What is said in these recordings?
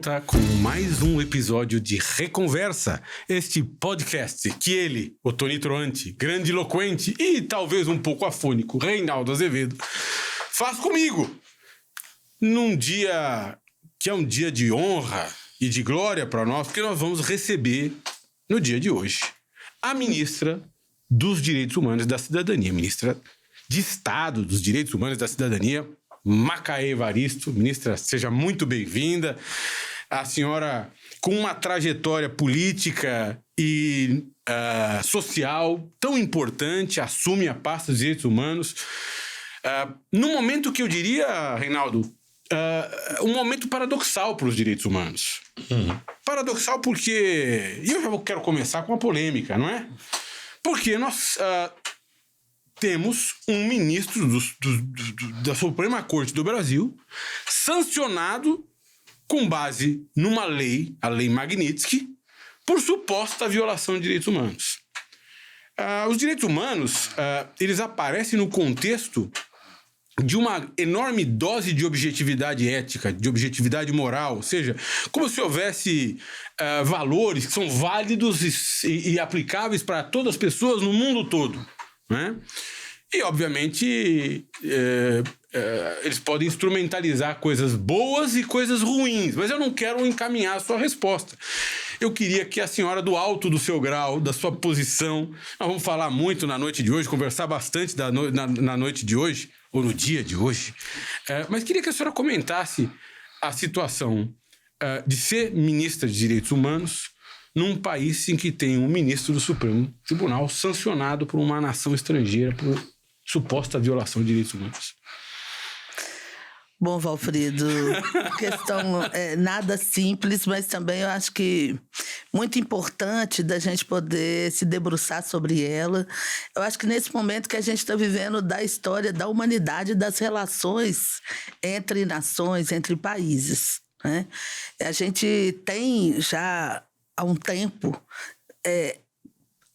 volta com mais um episódio de Reconversa, este podcast que ele, o Tony Troante, grandiloquente e talvez um pouco afônico, Reinaldo Azevedo, faz comigo num dia que é um dia de honra e de glória para nós, porque nós vamos receber no dia de hoje a ministra dos Direitos Humanos e da Cidadania, ministra de Estado dos Direitos Humanos e da Cidadania, Macaé Evaristo. Ministra, seja muito bem-vinda. A senhora, com uma trajetória política e social tão importante, assume a pasta dos direitos humanos. Num momento que eu diria, Reinaldo, um momento paradoxal para os direitos humanos. Paradoxal porque... E eu já quero começar com uma polêmica, não é? Porque nós... temos um ministro da Suprema Corte do Brasil sancionado com base numa lei, a Lei Magnitsky, por suposta violação de direitos humanos. Os direitos humanos, eles aparecem no contexto de uma enorme dose de objetividade ética, de objetividade moral, ou seja, como se houvesse valores que são válidos e aplicáveis para todas as pessoas no mundo todo, né? E, obviamente, eles podem instrumentalizar coisas boas e coisas ruins, mas eu não quero encaminhar a sua resposta. Eu queria que a senhora, do alto do seu grau, da sua posição, nós vamos falar muito na noite de hoje, conversar bastante na noite de hoje, ou no dia de hoje, mas queria que a senhora comentasse a situação de ser ministra de Direitos Humanos num país em que tem um ministro do Supremo Tribunal sancionado por uma nação estrangeira por suposta violação de direitos humanos. Bom, Valfrido, questão nada simples, mas também eu acho que muito importante da gente poder se debruçar sobre ela. Eu acho que nesse momento que a gente está vivendo da história da humanidade, das relações entre nações, entre países, né? A gente tem já há um tempo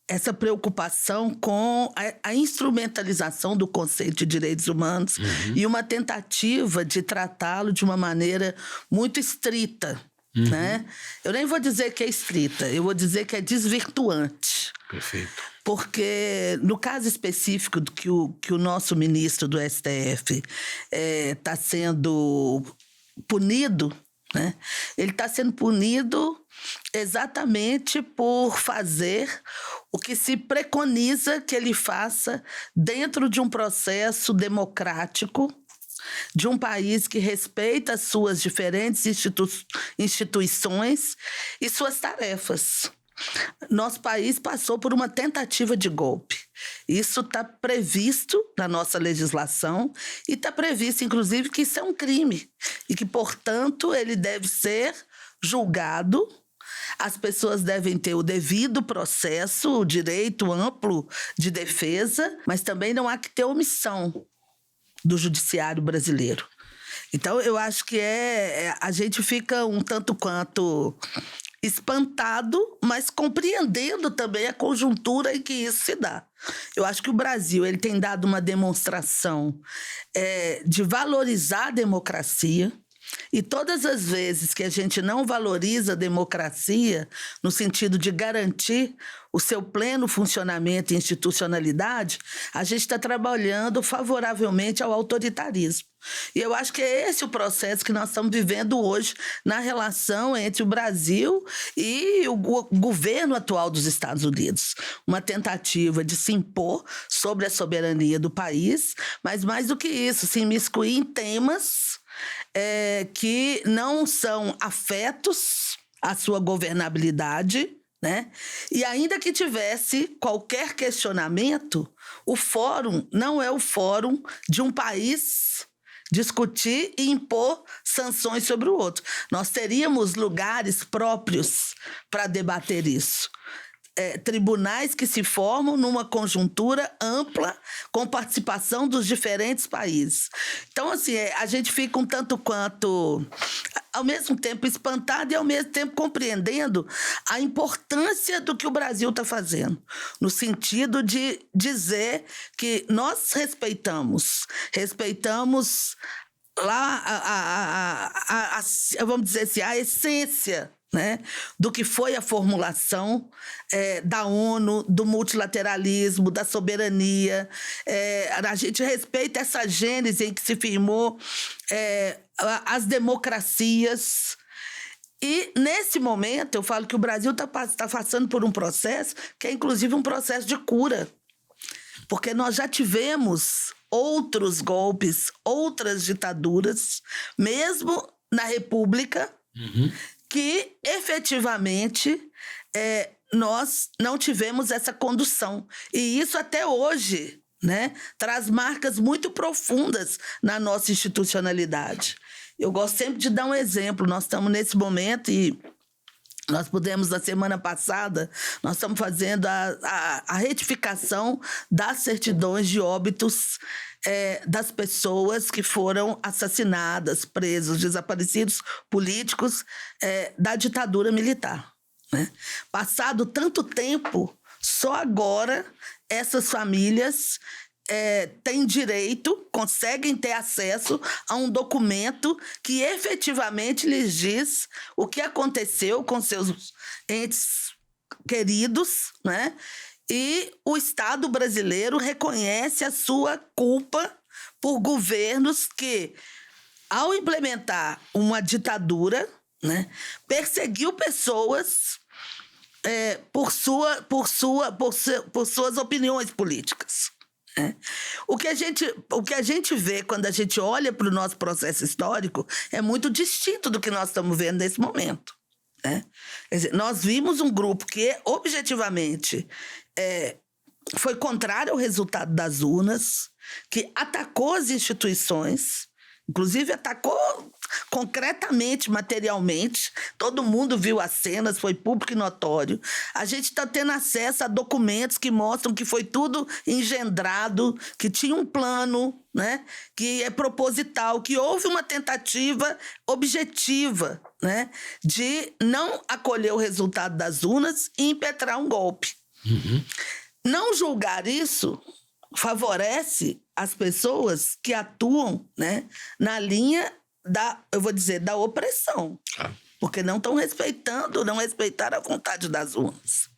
essa preocupação com a instrumentalização do conceito de direitos humanos e uma tentativa de tratá-lo de uma maneira muito estrita. Né? Eu nem vou dizer que é estrita, eu vou dizer que é desvirtuante. Perfeito. Porque, no caso específico do que o nosso ministro do STF está sendo punido, né? Ele está sendo punido exatamente por fazer o que se preconiza que ele faça dentro de um processo democrático de um país que respeita as suas diferentes instituições e suas tarefas. Nosso país passou por uma tentativa de golpe. Isso está previsto na nossa legislação e está previsto, inclusive, que isso é um crime e que, portanto, ele deve ser julgado. As pessoas devem ter o devido processo, o direito amplo de defesa, mas também não há que ter omissão do judiciário brasileiro. Então, eu acho que a gente fica um tanto quanto espantado, mas compreendendo também a conjuntura em que isso se dá. Eu acho que o Brasil ele tem dado uma demonstração de valorizar a democracia, e todas as vezes que a gente não valoriza a democracia, no sentido de garantir o seu pleno funcionamento e institucionalidade, a gente está trabalhando favoravelmente ao autoritarismo. E eu acho que é esse o processo que nós estamos vivendo hoje na relação entre o Brasil e o governo atual dos Estados Unidos. Uma tentativa de se impor sobre a soberania do país, mas mais do que isso, se imiscuir em temas que não são afetos à sua governabilidade, né? E ainda que tivesse qualquer questionamento, o fórum não é o fórum de um país discutir e impor sanções sobre o outro. Nós teríamos lugares próprios para debater isso. Tribunais que se formam numa conjuntura ampla com participação dos diferentes países. Então, assim, a gente fica um tanto quanto, ao mesmo tempo, espantado e, ao mesmo tempo, compreendendo a importância do que o Brasil está fazendo, no sentido de dizer que nós respeitamos lá, vamos dizer assim, a essência, né, do que foi a formulação da ONU, do multilateralismo, da soberania. A gente respeita essa gênese em que se firmou as democracias. E, nesse momento, eu falo que o Brasil está passando por um processo que é, inclusive, um processo de cura. Porque nós já tivemos outros golpes, outras ditaduras, mesmo na República, que, efetivamente, nós não tivemos essa condução. E isso, até hoje, né, traz marcas muito profundas na nossa institucionalidade. Eu gosto sempre de dar um exemplo. Nós estamos nesse momento e nós pudemos, na semana passada, nós estamos fazendo a retificação das certidões de óbitos das pessoas que foram assassinadas, presos, desaparecidos políticos da ditadura militar, né? Passado tanto tempo, só agora essas famílias têm direito, conseguem ter acesso a um documento que efetivamente lhes diz o que aconteceu com seus entes queridos, né? E o Estado brasileiro reconhece a sua culpa por governos que, ao implementar uma ditadura, né, perseguiu pessoas por suas opiniões políticas. O que a gente vê quando a gente olha para o nosso processo histórico é muito distinto do que nós estamos vendo nesse momento, né? Quer dizer, nós vimos um grupo que, objetivamente, foi contrário ao resultado das urnas, que atacou as instituições, inclusive atacou concretamente, materialmente. Todo mundo viu as cenas, foi público e notório. A gente está tendo acesso a documentos que mostram que foi tudo engendrado, que tinha um plano, né, que é proposital, que houve uma tentativa objetiva, né, de não acolher o resultado das urnas e impetrar um golpe. Não julgar isso favorece as pessoas que atuam, né, na linha da opressão. Porque não estão não respeitaram a vontade das urnas.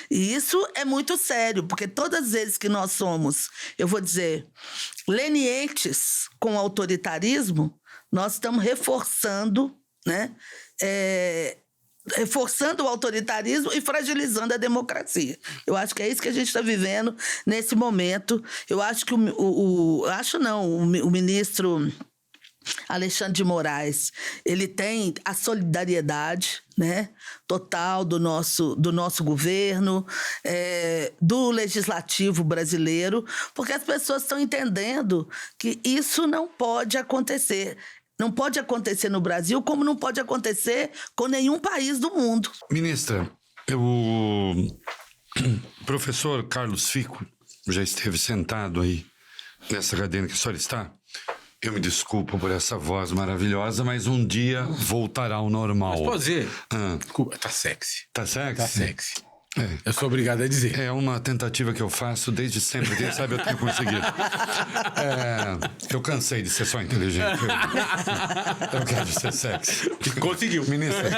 E isso é muito sério, porque todas as vezes que nós somos, eu vou dizer, lenientes com o autoritarismo, nós estamos reforçando, né, reforçando o autoritarismo e fragilizando a democracia. Eu acho que é isso que a gente está vivendo nesse momento. Eu acho que o ministro Alexandre de Moraes, ele tem a solidariedade, né, total do nosso governo, do legislativo brasileiro, porque as pessoas estão entendendo que isso não pode acontecer. Não pode acontecer no Brasil, como não pode acontecer com nenhum país do mundo. Ministra, o professor Carlos Fico já esteve sentado aí nessa cadeira que a senhora está. Eu me desculpo por essa voz maravilhosa, mas um dia voltará ao normal. Mas pode dizer. Tá sexy. Tá sexy? Tá sexy. Eu sou obrigado a dizer. É uma tentativa que eu faço desde sempre. Quem sabe eu tenho conseguido. Eu cansei de ser só inteligente. Eu quero ser sexy. Conseguiu. Ministra,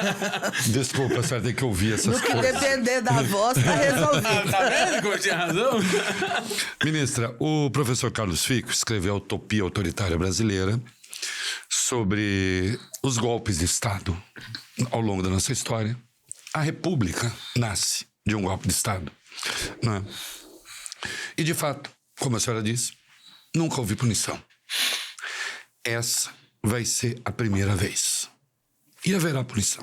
desculpa, a senhora tem que ouvir essas coisas. No que depender da voz, tá resolvido. Tá vendo como eu tinha razão? Ministra, o professor Carlos Fico escreveu a Utopia Autoritária Brasileira sobre os golpes de Estado ao longo da nossa história. A República nasce de um golpe de Estado, não é? E, de fato, como a senhora disse, nunca houve punição. Essa vai ser a primeira vez. E haverá punição.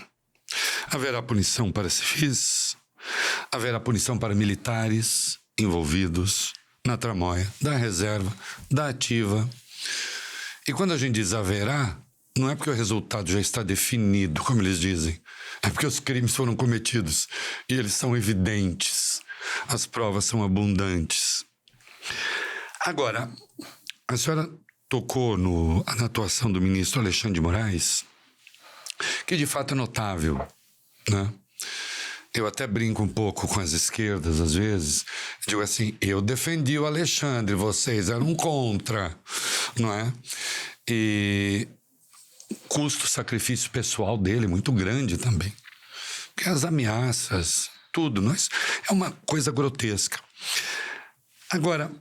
Haverá punição para civis, haverá punição para militares envolvidos na tramóia da reserva, da ativa. E quando a gente diz haverá, não é porque o resultado já está definido, como eles dizem. É porque os crimes foram cometidos e eles são evidentes. As provas são abundantes. Agora, a senhora tocou na atuação do ministro Alexandre de Moraes, que de fato é notável, né? Eu até brinco um pouco com as esquerdas, às vezes. Digo assim, eu defendi o Alexandre, vocês eram contra, não é? E custo-sacrifício pessoal dele muito grande também. Porque as ameaças, tudo, é uma coisa grotesca. Agora,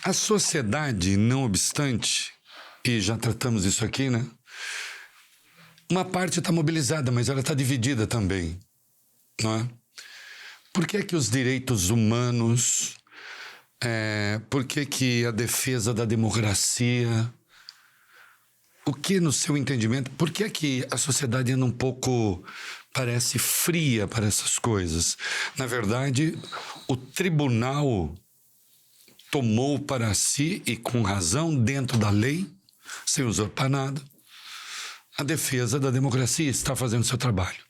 a sociedade, não obstante, e já tratamos isso aqui, né? Uma parte está mobilizada, mas ela está dividida também, não é? Por que é que os direitos humanos, por que que a defesa da democracia, o que no seu entendimento, por que é que a sociedade anda um pouco, parece fria para essas coisas? Na verdade, o tribunal tomou para si, e com razão, dentro da lei, sem usurpar nada, a defesa da democracia, está fazendo seu trabalho.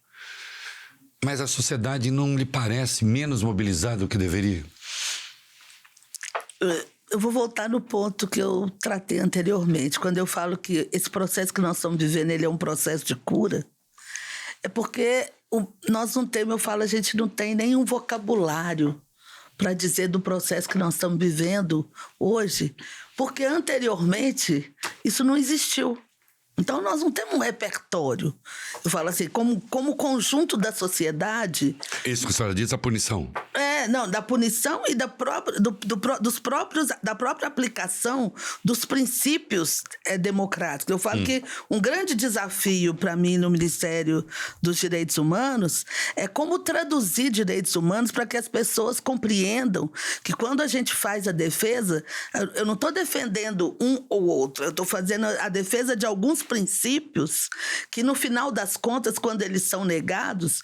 Mas a sociedade não lhe parece menos mobilizada do que deveria? Eu vou voltar no ponto que eu tratei anteriormente, quando eu falo que esse processo que nós estamos vivendo, ele é um processo de cura, é porque nós não temos, a gente não tem nenhum vocabulário para dizer do processo que nós estamos vivendo hoje, porque anteriormente isso não existiu. Então, nós não temos um repertório. Eu falo assim, como conjunto da sociedade... Isso que a senhora diz, a punição. Da punição e da própria aplicação dos princípios democráticos. Eu falo que um grande desafio para mim no Ministério dos Direitos Humanos é como traduzir direitos humanos para que as pessoas compreendam que quando a gente faz a defesa, eu não estou defendendo um ou outro, eu estou fazendo a defesa de alguns princípios que, no final das contas, quando eles são negados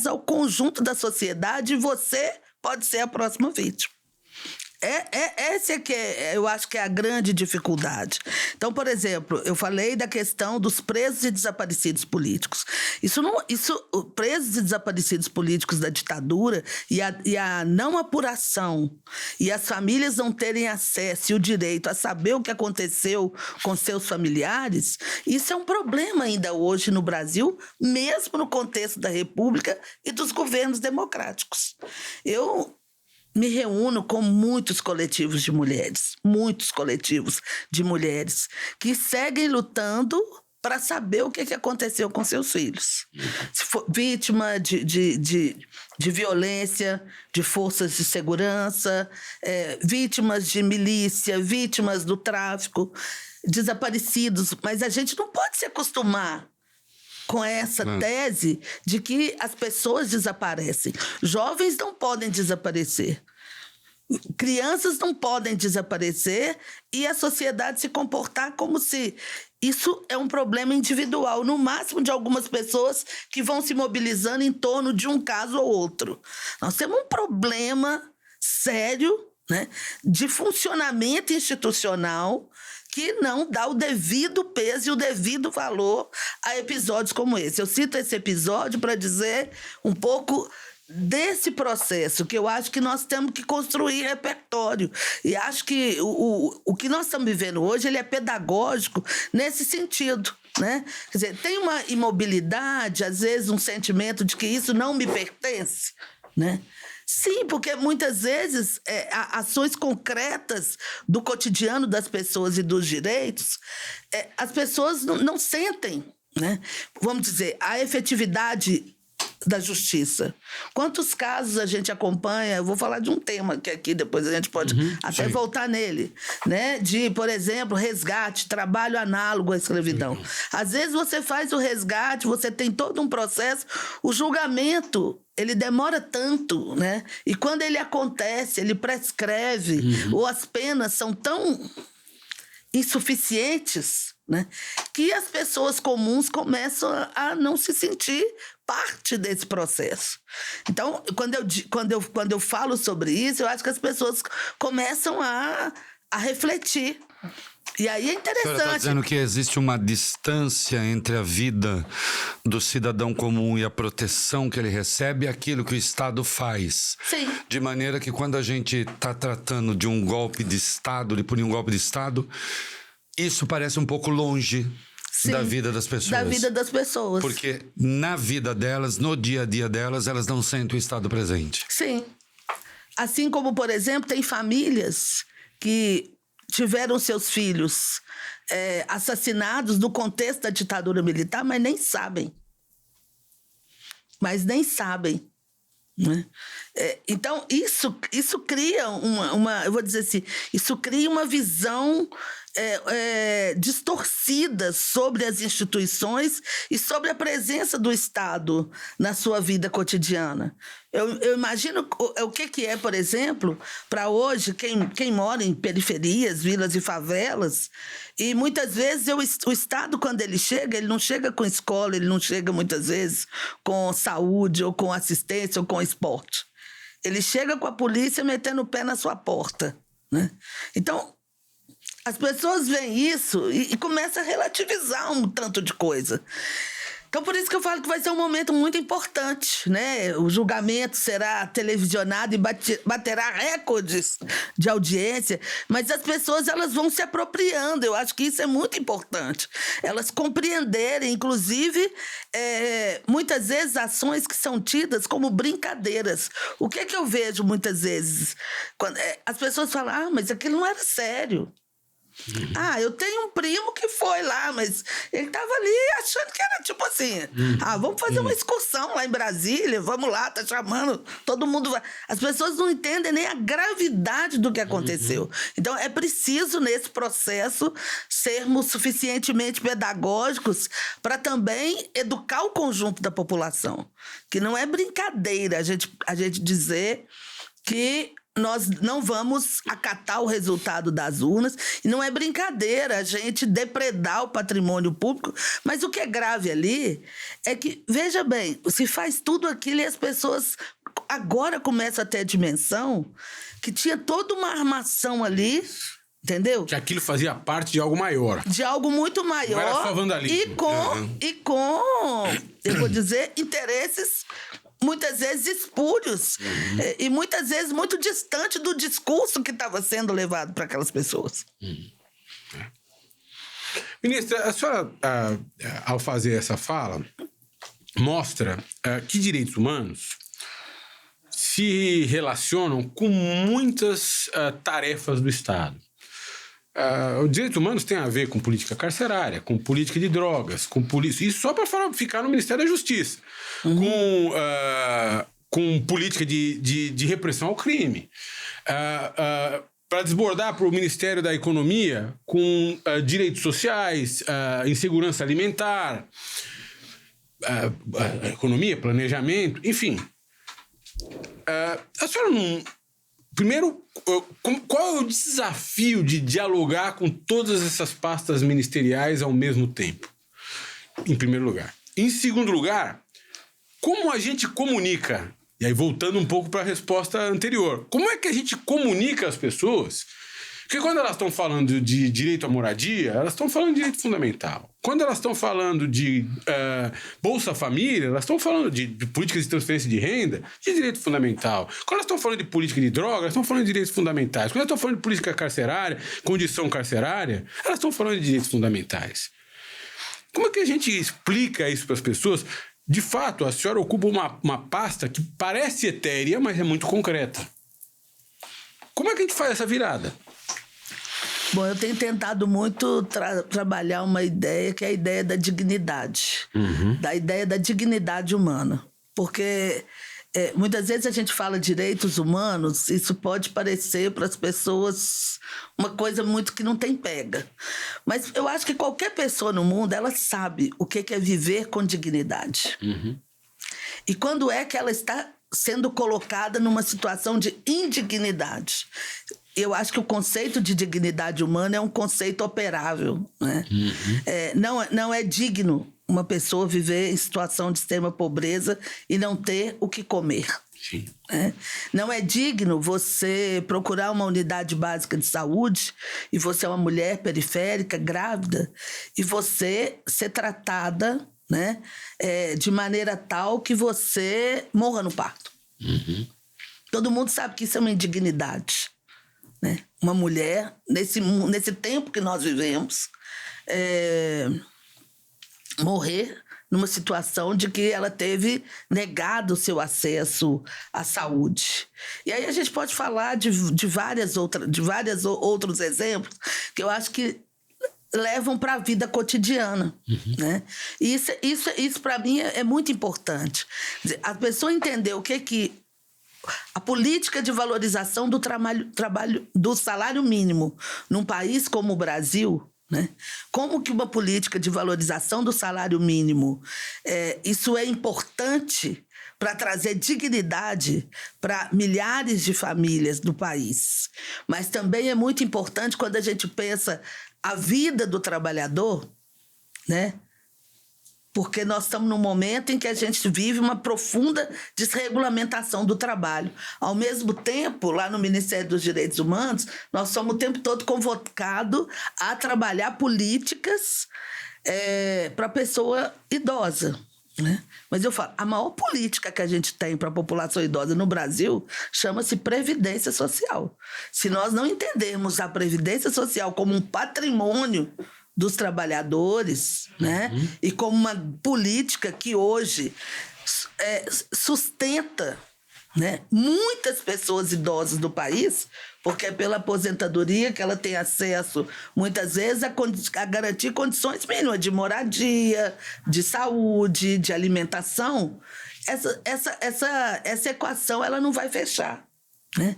ao conjunto da sociedade e você pode ser a próxima vítima. Esse é que eu acho que é a grande dificuldade. Então, por exemplo, eu falei da questão dos presos e desaparecidos políticos. Presos e desaparecidos políticos da ditadura e a não apuração e as famílias não terem acesso e o direito a saber o que aconteceu com seus familiares, isso é um problema ainda hoje no Brasil, mesmo no contexto da República e dos governos democráticos. Eu me reúno com muitos coletivos de mulheres que seguem lutando para saber o que aconteceu com seus filhos. Se for vítima de violência, de forças de segurança, vítimas de milícia, vítimas do tráfico, desaparecidos. Mas a gente não pode se acostumar com essa tese de que as pessoas desaparecem. Jovens não podem desaparecer. Crianças não podem desaparecer e a sociedade se comportar como se isso é um problema individual, no máximo de algumas pessoas que vão se mobilizando em torno de um caso ou outro. Nós temos um problema sério, né, de funcionamento institucional que não dá o devido peso e o devido valor a episódios como esse. Eu cito esse episódio para dizer um pouco desse processo, que eu acho que nós temos que construir repertório. E acho que o que nós estamos vivendo hoje, ele é pedagógico nesse sentido, né? Quer dizer, tem uma imobilidade, às vezes um sentimento de que isso não me pertence, né? Sim, porque muitas vezes ações concretas do cotidiano das pessoas e dos direitos, as pessoas não sentem, né? Vamos dizer, a efetividade da justiça. Quantos casos a gente acompanha? Eu vou falar de um tema que aqui depois a gente pode até voltar nele, né? De, por exemplo, resgate, trabalho análogo à escravidão. Às vezes você faz o resgate, você tem todo um processo, o julgamento ele demora tanto, né? E quando ele acontece, ele prescreve, ou as penas são tão insuficientes, né, que as pessoas comuns começam a não se sentir parte desse processo. Então, quando eu falo sobre isso, eu acho que as pessoas começam a refletir. E aí é interessante. A senhora está dizendo que existe uma distância entre a vida do cidadão comum e a proteção que ele recebe e aquilo que o Estado faz. Sim. De maneira que quando a gente está tratando de um golpe de Estado, de punir um golpe de Estado, isso parece um pouco longe da vida das pessoas. Da vida das pessoas. Porque na vida delas, no dia a dia delas, elas não sentem o Estado presente. Sim. Assim como, por exemplo, tem famílias que tiveram seus filhos assassinados no contexto da ditadura militar, mas nem sabem. Né? Então, isso cria eu vou dizer assim, isso cria uma visão distorcida sobre as instituições e sobre a presença do Estado na sua vida cotidiana. Eu imagino o que é, por exemplo, para hoje, quem mora em periferias, vilas e favelas, e muitas vezes o Estado, quando ele não chega com escola, ele não chega muitas vezes com saúde, ou com assistência, ou com esporte. Ele chega com a polícia metendo o pé na sua porta. Né? Então, as pessoas veem isso e começam a relativizar um tanto de coisa. Então, por isso que eu falo que vai ser um momento muito importante, né? O julgamento será televisionado e baterá recordes de audiência, mas as pessoas elas vão se apropriando. Eu acho que isso é muito importante. Elas compreenderem, inclusive, muitas vezes, ações que são tidas como brincadeiras. O que é que eu vejo muitas vezes? Quando as pessoas falam, mas aquilo não era sério. Eu tenho um primo que foi lá, mas ele estava ali achando que era tipo assim, vamos fazer uma excursão lá em Brasília, vamos lá, tá chamando, todo mundo vai. As pessoas não entendem nem a gravidade do que aconteceu. Então é preciso, nesse processo, sermos suficientemente pedagógicos para também educar o conjunto da população. Que não é brincadeira a gente dizer que nós não vamos acatar o resultado das urnas, e não é brincadeira a gente depredar o patrimônio público, mas o que é grave ali é que, veja bem, se faz tudo aquilo e as pessoas agora começam a ter a dimensão que tinha toda uma armação ali, entendeu? Que aquilo fazia parte de algo maior. De algo muito maior. Não era só vandalismo. E com, eu vou dizer, interesses muitas vezes espúrios e muitas vezes muito distante do discurso que estava sendo levado para aquelas pessoas. Ministra, a senhora, ao fazer essa fala, mostra que direitos humanos se relacionam com muitas tarefas do Estado. Os direitos humanos têm a ver com política carcerária, com política de drogas, com polícia. Isso só para ficar no Ministério da Justiça. Com política de repressão ao crime. Para desbordar para o Ministério da Economia, com direitos sociais, insegurança alimentar, economia, planejamento, enfim. A senhora não... Primeiro, qual é o desafio de dialogar com todas essas pastas ministeriais ao mesmo tempo? Em primeiro lugar. Em segundo lugar, como a gente comunica? E aí, voltando um pouco para a resposta anterior. Como é que a gente comunica as pessoas? Porque quando elas estão falando de direito à moradia, elas estão falando de direito fundamental. Quando elas estão falando de Bolsa Família, elas estão falando de políticas de transferência de renda, de direito fundamental. Quando elas estão falando de política de droga, elas estão falando de direitos fundamentais. Quando elas estão falando de política carcerária, condição carcerária, elas estão falando de direitos fundamentais. Como é que a gente explica isso para as pessoas? De fato, a senhora ocupa uma pasta que parece etérea, mas é muito concreta. Como é que a gente faz essa virada? Bom, eu tenho tentado muito trabalhar uma ideia que é a ideia da dignidade. Da ideia da dignidade humana. Porque muitas vezes a gente fala direitos humanos, isso pode parecer para as pessoas uma coisa muito que não tem pega. Mas eu acho que qualquer pessoa no mundo, ela sabe o que é viver com dignidade. E quando é que ela está sendo colocada numa situação de indignidade. Eu acho que o conceito de dignidade humana é um conceito operável. Né? Não é digno uma pessoa viver em situação de extrema pobreza e não ter o que comer. Sim. Não é digno você procurar uma unidade básica de saúde e você é uma mulher periférica, grávida, e você ser tratada, né, de maneira tal que você morra no parto. Todo mundo sabe que isso é uma indignidade. Né? Uma mulher, nesse tempo que nós vivemos, morrer numa situação de que ela teve negado o seu acesso à saúde. E aí a gente pode falar de vários outros exemplos que eu acho que levam para a vida cotidiana. Né? E isso para mim, é muito importante. Quer dizer, a pessoa entender o que a política de valorização do trabalho do salário mínimo num país como o Brasil, né? Como que uma política de valorização do salário mínimo, isso é importante para trazer dignidade para milhares de famílias do país. Mas também é muito importante quando a gente pensa a vida do trabalhador, né? Porque nós estamos num momento em que a gente vive uma profunda desregulamentação do trabalho. Ao mesmo tempo, lá no Ministério dos Direitos Humanos, nós somos o tempo todo convocados a trabalhar políticas para a pessoa idosa. Né? Mas eu falo, a maior política que a gente tem para a população idosa no Brasil chama-se Previdência Social. Se nós não entendermos a Previdência Social como um patrimônio dos trabalhadores, né? E como uma política que hoje sustenta, né, muitas pessoas idosas do país, porque é pela aposentadoria que ela tem acesso, muitas vezes, a garantir condições mínimas de moradia, de saúde, de alimentação. Essa equação ela não vai fechar. Né?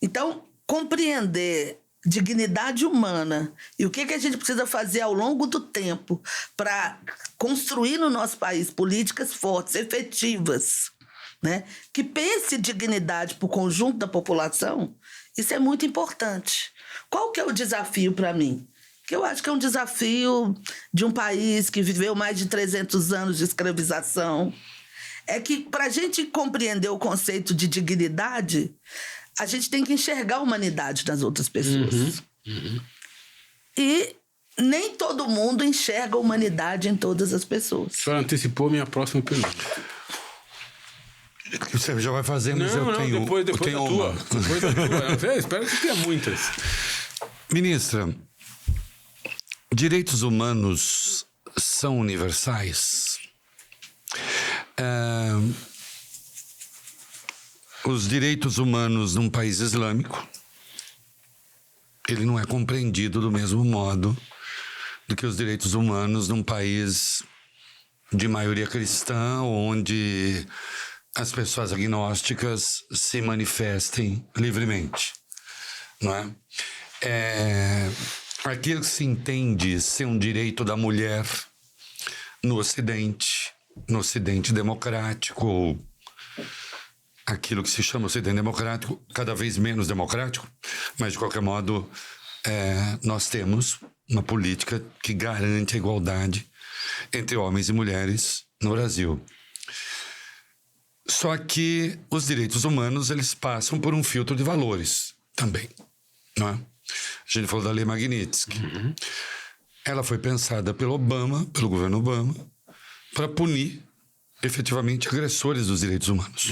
Então, compreender dignidade humana e o que a gente precisa fazer ao longo do tempo para construir no nosso país políticas fortes, efetivas, né? Que pense dignidade para o conjunto da população, isso é muito importante. Qual que é o desafio para mim? Que eu acho que é um desafio de um país que viveu mais de 300 anos de escravização. É que, para a gente compreender o conceito de dignidade, a gente tem que enxergar a humanidade das outras pessoas. E nem todo mundo enxerga a humanidade em todas as pessoas. A senhora antecipou minha próxima pergunta. Você já vai fazer, mas eu tenho depois da tua. Depois da tua. Espero que tenha muitas. Ministra, direitos humanos são universais? Os direitos humanos num país islâmico, ele não é compreendido do mesmo modo do que os direitos humanos num país de maioria cristã, onde as pessoas agnósticas se manifestem livremente, não é? Aquilo que se entende ser um direito da mulher no Ocidente democrático, ou aquilo que se chama Ocidente democrático, cada vez menos democrático, mas de qualquer modo nós temos uma política que garante a igualdade entre homens e mulheres no Brasil. Só que os direitos humanos, eles passam por um filtro de valores também, não é? A gente falou da Lei Magnitsky. Ela foi pensada pelo governo Obama, para punir efetivamente agressores dos direitos humanos,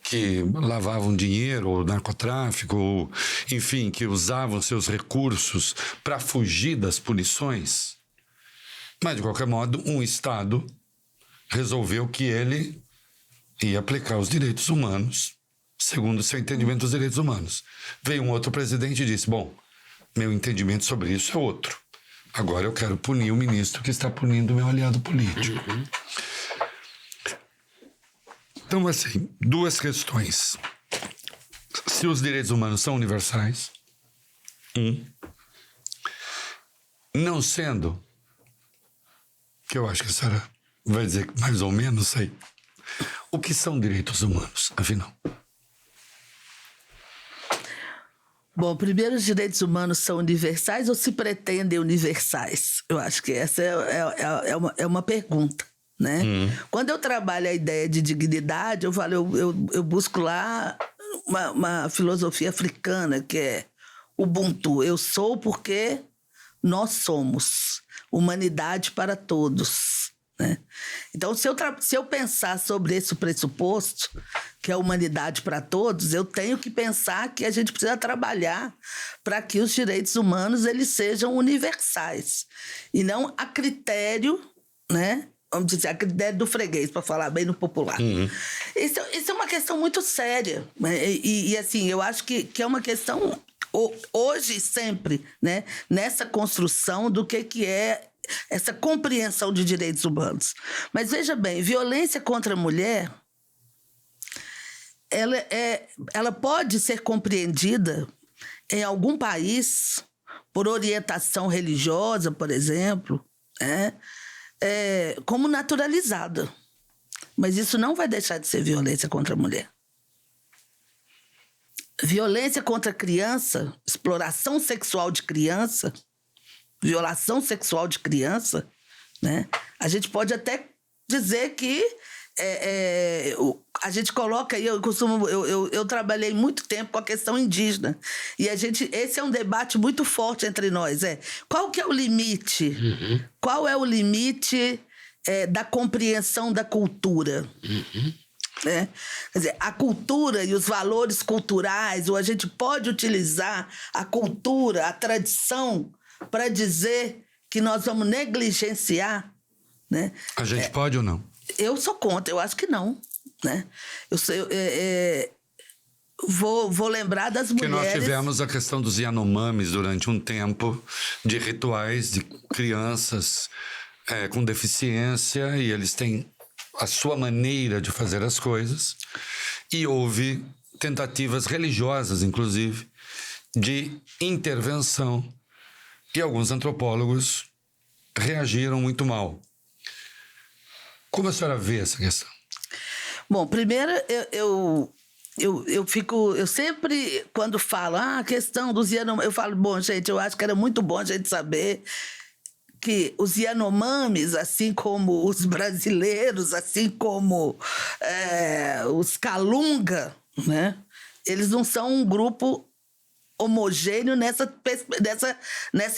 que lavavam dinheiro, ou narcotráfico, ou, enfim, que usavam seus recursos para fugir das punições. Mas, de qualquer modo, um Estado resolveu que ele ia aplicar os direitos humanos segundo o seu entendimento dos direitos humanos. Veio um outro presidente e disse, bom, meu entendimento sobre isso é outro. Agora eu quero punir o ministro que está punindo o meu aliado político. Então, assim, duas questões. Se os direitos humanos são universais, não sendo, que eu acho que a senhora vai dizer mais ou menos, sei. O que são direitos humanos, afinal? Bom, primeiro, os direitos humanos são universais ou se pretendem universais? Eu acho que essa é uma pergunta, né? Quando eu trabalho a ideia de dignidade, eu busco lá uma filosofia africana, que é Ubuntu. Eu sou porque nós somos. Humanidade para todos. Né? Então, se eu pensar sobre esse pressuposto, que é a humanidade para todos, eu tenho que pensar que a gente precisa trabalhar para que os direitos humanos eles sejam universais e não a critério, né, vamos dizer, a critério do freguês, para falar bem no popular. Isso é uma questão muito séria. Né? E assim, eu acho que é uma questão, hoje e sempre, né? Nessa construção do que é essa compreensão de direitos humanos. Mas veja bem, violência contra a mulher, ela pode ser compreendida em algum país por orientação religiosa, por exemplo, né? Como naturalizada. Mas isso não vai deixar de ser violência contra a mulher. Violência contra a criança, exploração sexual de criança, violação sexual de criança, né? A gente pode até dizer que a gente coloca aí, eu trabalhei muito tempo com a questão indígena, e esse é um debate muito forte entre nós, qual que é o limite? Qual é o limite da compreensão da cultura? Quer dizer, a cultura e os valores culturais, ou a gente pode utilizar a cultura, a tradição, para dizer que nós vamos negligenciar, né? A gente pode ou não? Eu sou contra, eu acho que não, né? Vou lembrar das mulheres... Porque nós tivemos a questão dos Yanomamis durante um tempo, de rituais de crianças com deficiência, e eles têm a sua maneira de fazer as coisas, e houve tentativas religiosas, inclusive, de intervenção, e alguns antropólogos reagiram muito mal. Como a senhora vê essa questão? Bom, primeiro, eu sempre, quando falo a questão dos Yanomamis, eu falo, bom, gente, eu acho que era muito bom a gente saber que os Yanomamis, assim como os brasileiros, assim como os Kalunga, né? Eles não são um grupo homogêneo nessa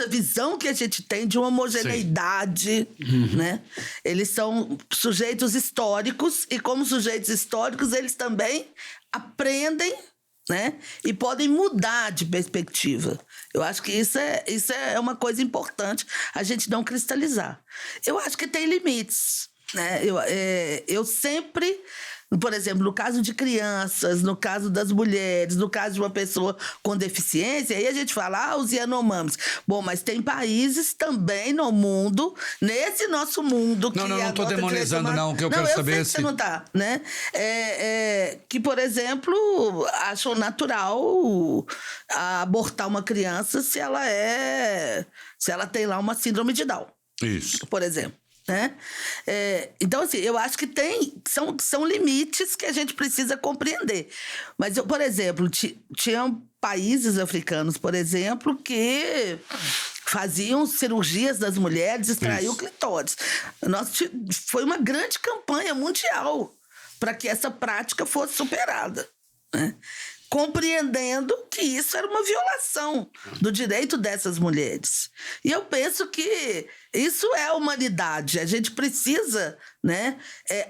visão que a gente tem de uma homogeneidade, né? Eles são sujeitos históricos, e como sujeitos históricos eles também aprendem, né? E podem mudar de perspectiva. Eu acho que isso é uma coisa importante a gente não cristalizar. Eu acho que tem limites, né? Eu sempre... Por exemplo, no caso de crianças, no caso das mulheres, no caso de uma pessoa com deficiência, aí a gente fala, os Yanomamis. Bom, mas tem países também no mundo, nesse nosso mundo... Não estou demonizando, não, que eu quero saber... Não, eu sei que você não está, né? Que, por exemplo, acham natural abortar uma criança se ela tem lá uma síndrome de Down. Isso. Por exemplo. Né? Então, assim, eu acho que são limites que a gente precisa compreender. Mas, por exemplo, tinham países africanos, por exemplo, que faziam cirurgias das mulheres, extraíam o clitóris. Foi uma grande campanha mundial para que essa prática fosse superada, né? Compreendendo que isso era uma violação do direito dessas mulheres. E eu penso que isso é a humanidade. A gente precisa, né,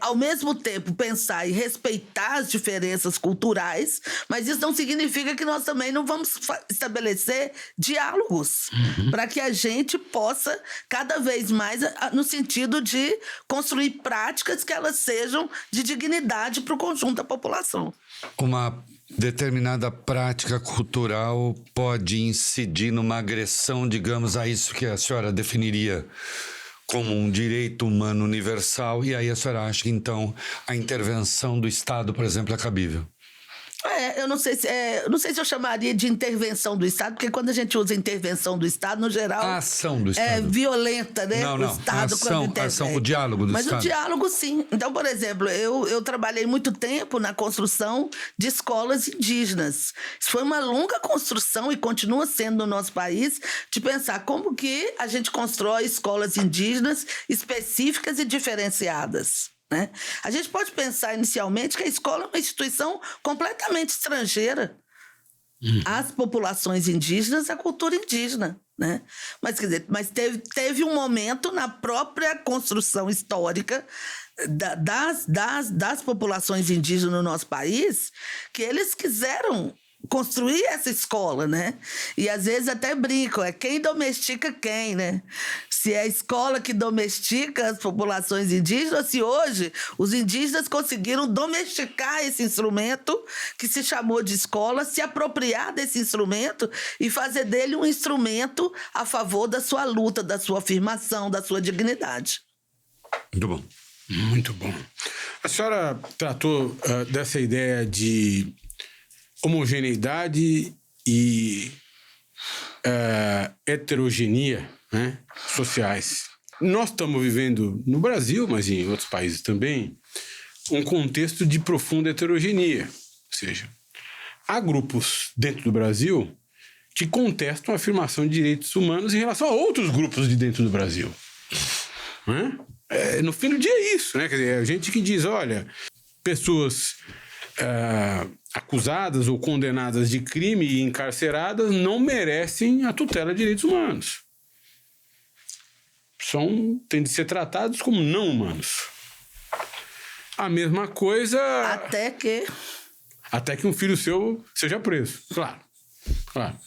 ao mesmo tempo, pensar e respeitar as diferenças culturais, mas isso não significa que nós também não vamos estabelecer diálogos para que a gente possa, cada vez mais, no sentido de construir práticas que elas sejam de dignidade para o conjunto da população. Uma determinada prática cultural pode incidir numa agressão, digamos, a isso que a senhora definiria como um direito humano universal, e aí a senhora acha que, então, a intervenção do Estado, por exemplo, é cabível? Eu não sei se eu chamaria de intervenção do Estado, porque quando a gente usa intervenção do Estado, no geral... A ação do Estado. É violenta, né? Não, o Estado, a ação, o diálogo do Mas Estado. o diálogo, sim. Então, por exemplo, eu trabalhei muito tempo na construção de escolas indígenas. Isso foi uma longa construção e continua sendo no nosso país, de pensar como que a gente constrói escolas indígenas específicas e diferenciadas. Né? A gente pode pensar inicialmente que a escola é uma instituição completamente estrangeira às populações indígenas, à cultura indígena. Né? Mas, quer dizer, teve um momento na própria construção histórica das populações indígenas no nosso país que eles quiseram construir essa escola, né? E às vezes até brincam, é quem domestica quem, né? Se é a escola que domestica as populações indígenas, se hoje os indígenas conseguiram domesticar esse instrumento que se chamou de escola, se apropriar desse instrumento e fazer dele um instrumento a favor da sua luta, da sua afirmação, da sua dignidade. Muito bom. Muito bom. A senhora tratou dessa ideia de homogeneidade e heterogeneia, né, sociais. Nós estamos vivendo no Brasil, mas em outros países também, um contexto de profunda heterogeneia. Ou seja, há grupos dentro do Brasil que contestam a afirmação de direitos humanos em relação a outros grupos de dentro do Brasil. Né? No fim do dia é isso, né? Quer dizer, a gente que diz, olha, pessoas acusadas ou condenadas de crime e encarceradas não merecem a tutela de direitos humanos. Têm de ser tratados como não humanos. A mesma coisa... Até que um filho seu seja preso. Claro.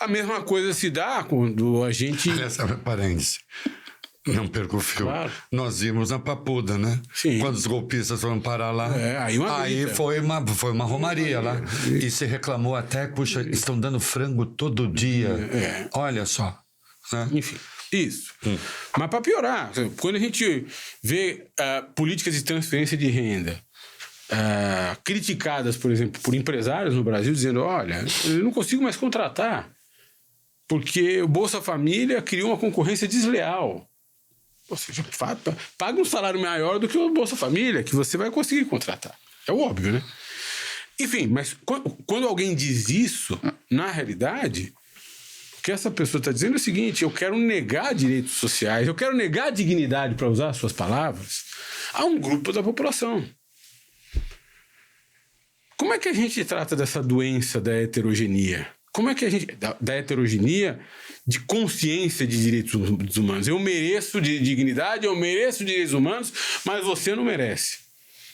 A mesma coisa se dá quando a gente... Essa é parêntese. Não perca o fio. Claro. Nós vimos na Papuda, né? Sim. Quando os golpistas foram parar lá. Aí foi uma romaria lá. E se reclamou até, puxa, estão dando frango todo dia. Olha só. Né? Enfim, isso. Mas para piorar, quando a gente vê políticas de transferência de renda criticadas, por exemplo, por empresários no Brasil, dizendo, olha, eu não consigo mais contratar porque o Bolsa Família criou uma concorrência desleal. Ou seja, paga um salário maior do que o Bolsa Família, que você vai conseguir contratar. É óbvio, né? Enfim, mas quando alguém diz isso, na realidade, o que essa pessoa está dizendo é o seguinte: eu quero negar direitos sociais, eu quero negar dignidade, para usar as suas palavras, a um grupo da população. Como é que a gente trata dessa doença da heterogeneia? Como é que a gente... Da heterogeneia de consciência de direitos humanos. Eu mereço de dignidade, eu mereço direitos humanos, mas você não merece.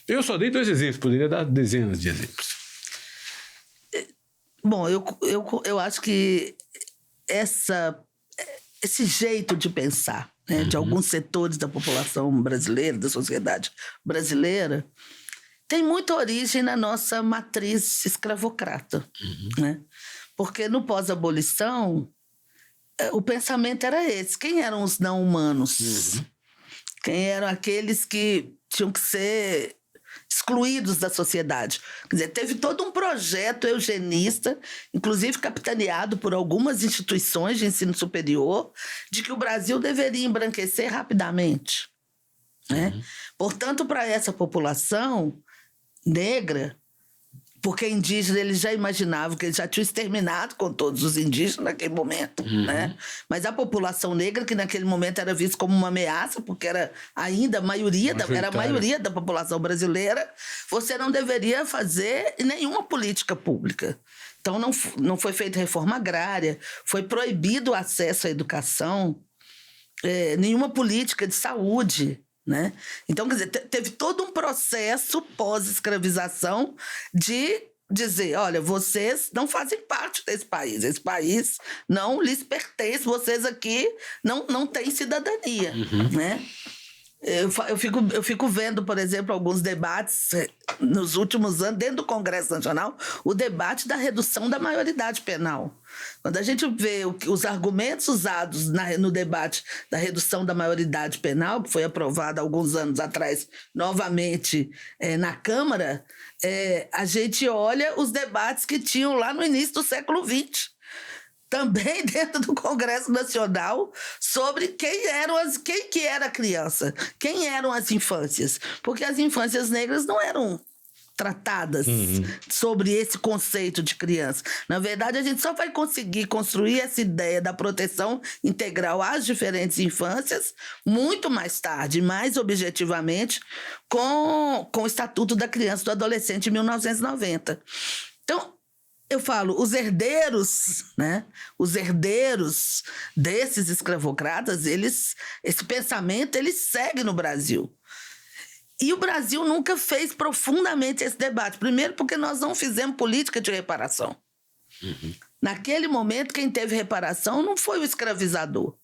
Eu só dei 2 exemplos, poderia dar dezenas de exemplos. Bom, eu acho que esse jeito de pensar, né, de alguns setores da população brasileira, da sociedade brasileira, tem muita origem na nossa matriz escravocrata. Né? Porque no pós-abolição, o pensamento era esse. Quem eram os não-humanos? Quem eram aqueles que tinham que ser excluídos da sociedade? Quer dizer, teve todo um projeto eugenista, inclusive capitaneado por algumas instituições de ensino superior, de que o Brasil deveria embranquecer rapidamente. Né? Portanto, para essa população negra, porque indígena eles já imaginavam que eles já tinham exterminado com todos os indígenas naquele momento, né? Mas a população negra, que naquele momento era vista como uma ameaça, porque era ainda a maioria da população brasileira, você não deveria fazer nenhuma política pública. Então não foi feita reforma agrária, foi proibido o acesso à educação, nenhuma política de saúde. Né? Então, quer dizer, teve todo um processo pós-escravização de dizer, olha, vocês não fazem parte desse país, esse país não lhes pertence, vocês aqui não têm cidadania. Né? Eu fico vendo, por exemplo, alguns debates nos últimos anos, dentro do Congresso Nacional, o debate da redução da maioridade penal. Quando a gente vê os argumentos usados no debate da redução da maioridade penal, que foi aprovado há alguns anos atrás, novamente na Câmara, a gente olha os debates que tinham lá no início do século XX. Também dentro do Congresso Nacional, sobre quem que era a criança, quem eram as infâncias. Porque as infâncias negras não eram tratadas sobre esse conceito de criança. Na verdade, a gente só vai conseguir construir essa ideia da proteção integral às diferentes infâncias muito mais tarde, mais objetivamente, com o Estatuto da Criança e do Adolescente de 1990. Então, eu falo, os herdeiros, né? Os herdeiros desses escravocratas, esse pensamento, ele segue no Brasil. E o Brasil nunca fez profundamente esse debate. Primeiro porque nós não fizemos política de reparação. Naquele momento, quem teve reparação não foi o escravizador.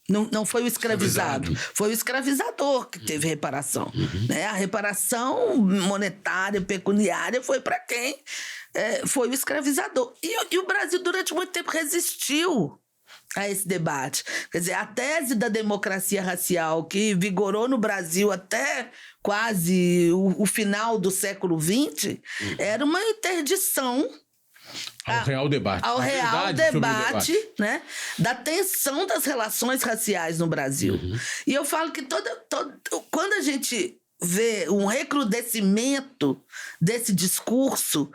Não foi o escravizado. Foi o escravizador que teve reparação. Né? A reparação monetária, pecuniária, foi para quem foi o escravizador. E o Brasil, durante muito tempo, resistiu a esse debate. Quer dizer, a tese da democracia racial, que vigorou no Brasil até quase o final do século XX, era uma interdição ao real debate. Ao real debate, né, da tensão das relações raciais no Brasil. E eu falo que quando a gente vê um recrudescimento desse discurso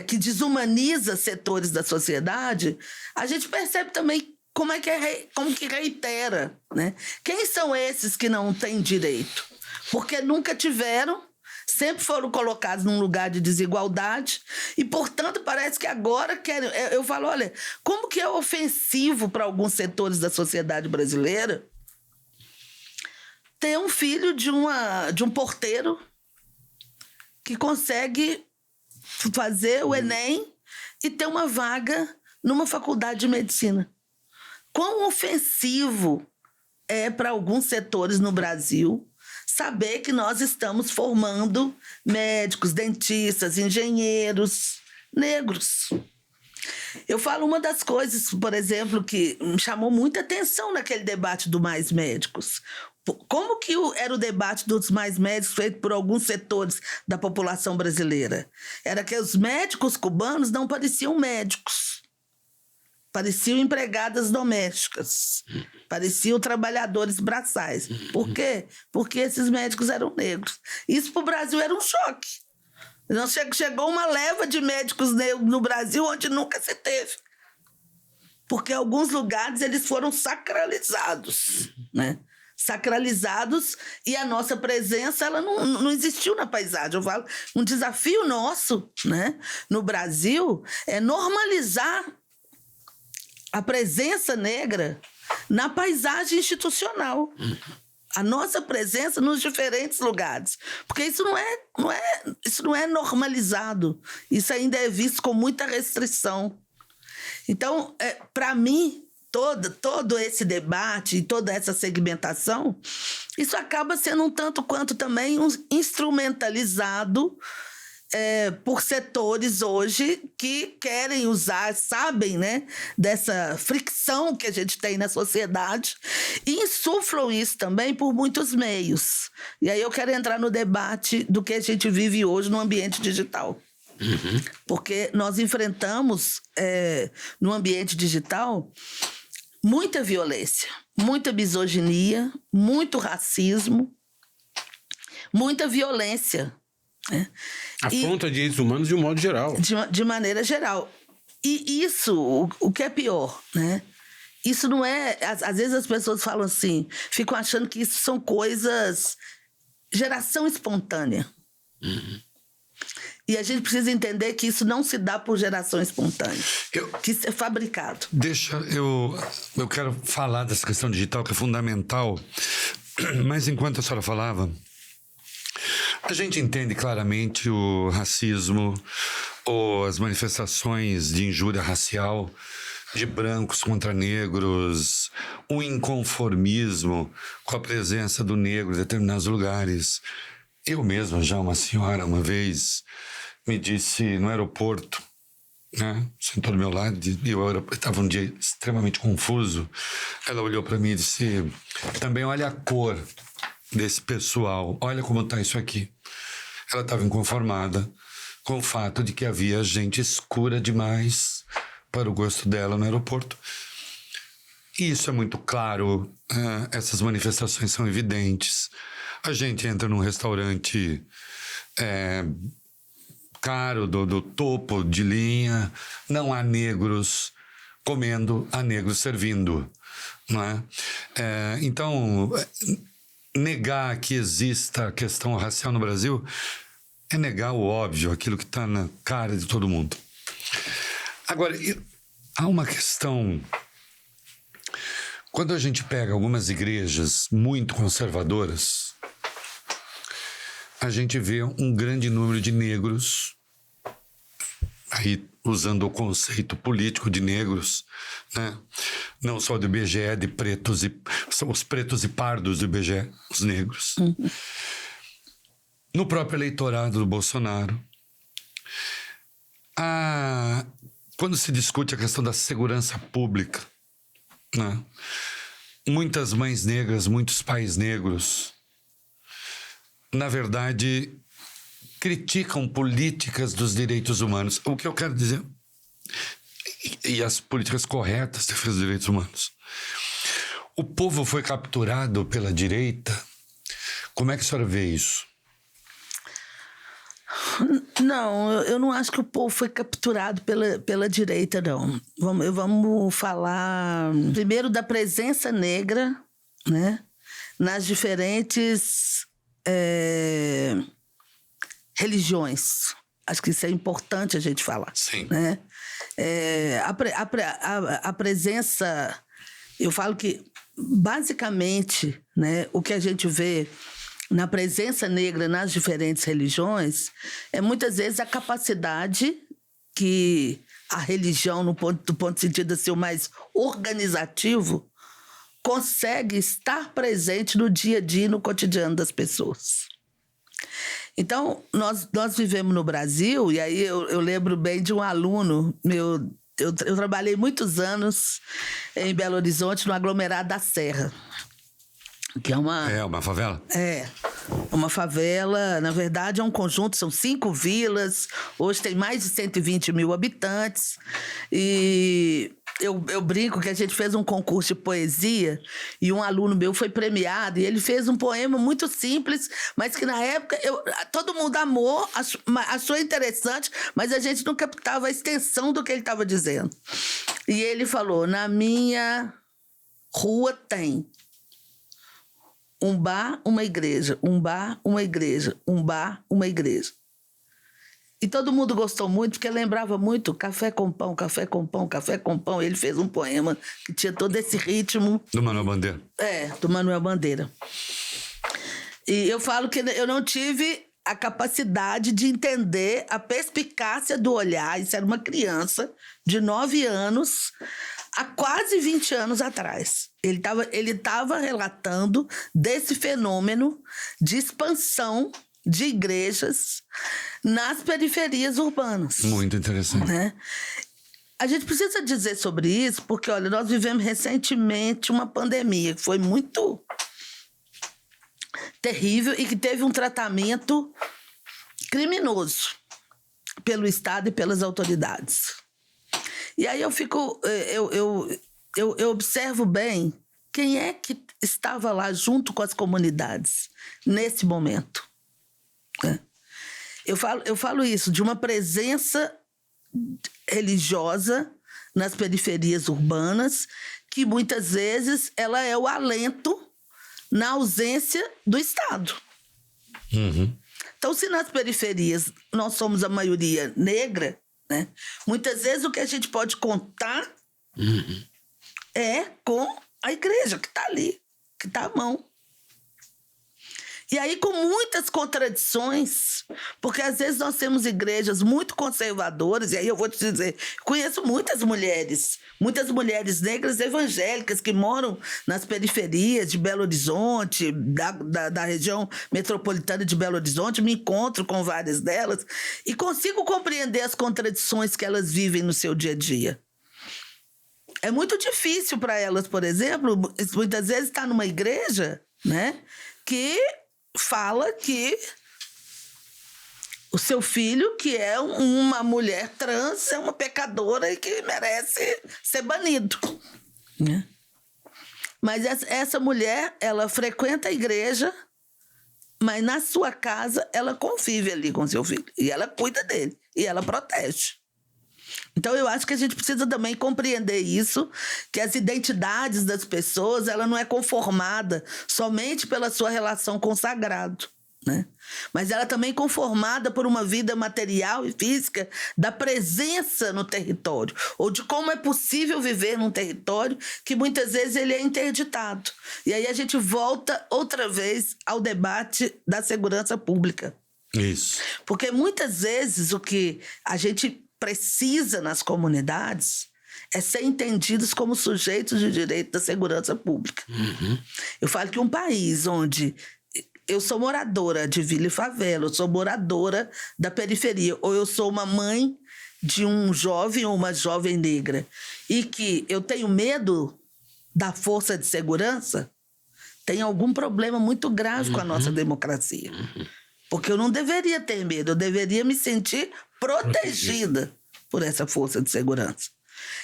que desumaniza setores da sociedade, a gente percebe também como que reitera, né? Quem são esses que não têm direito? Porque nunca tiveram, sempre foram colocados num lugar de desigualdade e, portanto, parece que agora querem... Eu falo, olha, como que é ofensivo para alguns setores da sociedade brasileira ter um filho de um porteiro que consegue fazer o Enem e ter uma vaga numa faculdade de medicina. Quão ofensivo é para alguns setores no Brasil saber que nós estamos formando médicos, dentistas, engenheiros negros. Eu falo uma das coisas, por exemplo, que me chamou muita atenção naquele debate do Mais Médicos. Como que era o debate dos mais médicos feito por alguns setores da população brasileira? Era que os médicos cubanos não pareciam médicos. Pareciam empregadas domésticas. Pareciam trabalhadores braçais. Por quê? Porque esses médicos eram negros. Isso para o Brasil era um choque. Não chegou uma leva de médicos negros no Brasil onde nunca se teve. Porque em alguns lugares eles foram sacralizados, né? Sacralizados, e a nossa presença ela não existiu na paisagem. Eu falo, um desafio nosso, né, no Brasil é normalizar a presença negra na paisagem institucional. A nossa presença nos diferentes lugares. Porque isso não é normalizado. Isso ainda é visto com muita restrição. Então, para mim, todo esse debate e toda essa segmentação, isso acaba sendo um tanto quanto também instrumentalizado por setores hoje que querem usar, sabem, né, dessa fricção que a gente tem na sociedade e insuflam isso também por muitos meios. E aí eu quero entrar no debate do que a gente vive hoje no ambiente digital. Porque nós enfrentamos no ambiente digital muita violência, muita misoginia, muito racismo, muita violência. Afronta direitos humanos de um modo geral. De maneira geral. E isso, o que é pior, né? Isso não é... Às vezes as pessoas falam assim, ficam achando que isso são coisas... Geração espontânea. E a gente precisa entender que isso não se dá por geração espontânea. Que isso é fabricado. Eu quero falar dessa questão digital, que é fundamental. Mas enquanto a senhora falava... A gente entende claramente o racismo ou as manifestações de injúria racial de brancos contra negros, o inconformismo com a presença do negro em determinados lugares. Eu mesmo, já uma senhora, uma vez, me disse no aeroporto, né, sentou do meu lado, e eu estava um dia extremamente confuso. Ela olhou para mim e disse, também olha a cor desse pessoal, olha como está isso aqui. Ela estava inconformada com o fato de que havia gente escura demais para o gosto dela no aeroporto. E isso é muito claro, essas manifestações são evidentes. A gente entra num restaurante caro, do topo de linha, não há negros comendo, há negros servindo, não é? Então... Negar que exista a questão racial no Brasil é negar o óbvio, aquilo que está na cara de todo mundo. Agora, há uma questão... Quando a gente pega algumas igrejas muito conservadoras, a gente vê um grande número de negros, aí usando o conceito político de negros, né? Não só do IBGE, de pretos são os pretos e pardos do IBGE, os negros. No próprio eleitorado do Bolsonaro. Quando se discute a questão da segurança pública, né? Muitas mães negras, muitos pais negros, na verdade, criticam políticas dos direitos humanos. O que eu quero dizer... E as políticas corretas de defesa dos direitos humanos. O povo foi capturado pela direita. Como é que a senhora vê isso? Não, eu não acho que o povo foi capturado pela direita, não. Vamos falar primeiro da presença negra, né, nas diferentes religiões. Acho que isso é importante a gente falar. Sim. Né? A presença... Eu falo que, basicamente, né, o que a gente vê na presença negra nas diferentes religiões é, muitas vezes, a capacidade que a religião, do ponto de sentido assim, o mais organizativo, consegue estar presente no dia a dia, no cotidiano das pessoas. Então, nós vivemos no Brasil, e aí eu lembro bem de um aluno meu. Eu trabalhei muitos anos em Belo Horizonte, no aglomerado da Serra, que é uma... É uma favela? É, uma favela, na verdade é um conjunto, são 5 vilas, hoje tem mais de 120 mil habitantes, e eu brinco que a gente fez um concurso de poesia e um aluno meu foi premiado e ele fez um poema muito simples, mas que na época todo mundo amou, achou interessante, mas a gente não captava a extensão do que ele estava dizendo. E ele falou: na minha rua tem um bar, uma igreja, um bar, uma igreja, um bar, uma igreja. E todo mundo gostou muito, porque lembrava muito café com pão, café com pão, café com pão. Ele fez um poema que tinha todo esse ritmo. Do Manuel Bandeira. Do Manuel Bandeira. E eu falo que eu não tive a capacidade de entender a perspicácia do olhar. Isso era uma criança de 9 anos, há quase 20 anos atrás. Ele estava relatando desse fenômeno de expansão de igrejas nas periferias urbanas. Muito interessante. Né? A gente precisa dizer sobre isso porque, olha, nós vivemos recentemente uma pandemia que foi muito terrível e que teve um tratamento criminoso pelo Estado e pelas autoridades. E aí eu observo bem quem é que estava lá junto com as comunidades nesse momento. Eu falo isso, de uma presença religiosa nas periferias urbanas, que muitas vezes ela é o alento na ausência do Estado. Uhum. Então, se nas periferias nós somos a maioria negra, né, muitas vezes o que a gente pode contar é com a igreja que está ali, que está à mão. E aí, com muitas contradições, porque às vezes nós temos igrejas muito conservadoras, e aí eu vou te dizer, conheço muitas mulheres negras evangélicas que moram nas periferias de Belo Horizonte, da região metropolitana de Belo Horizonte, me encontro com várias delas e consigo compreender as contradições que elas vivem no seu dia a dia. É muito difícil para elas, por exemplo, muitas vezes estar numa igreja, né, que fala que o seu filho, que é uma mulher trans, é uma pecadora e que merece ser banido. Né? Mas essa mulher, ela frequenta a igreja, mas na sua casa ela convive ali com seu filho. E ela cuida dele. E ela protege. Então, eu acho que a gente precisa também compreender isso, que as identidades das pessoas, ela não é conformada somente pela sua relação com o sagrado. né? Mas ela também é conformada por uma vida material e física da presença no território, ou de como é possível viver num território que muitas vezes ele é interditado. E aí a gente volta outra vez ao debate da segurança pública. Isso. Porque muitas vezes o que a gente precisa nas comunidades é ser entendidos como sujeitos de direito da segurança pública. Eu falo que um país onde eu sou moradora de vila e favela, eu sou moradora da periferia, ou eu sou uma mãe de um jovem ou uma jovem negra, e que eu tenho medo da força de segurança, tem algum problema muito grave com a nossa democracia. Porque eu não deveria ter medo, eu deveria me sentir protegida por essa força de segurança.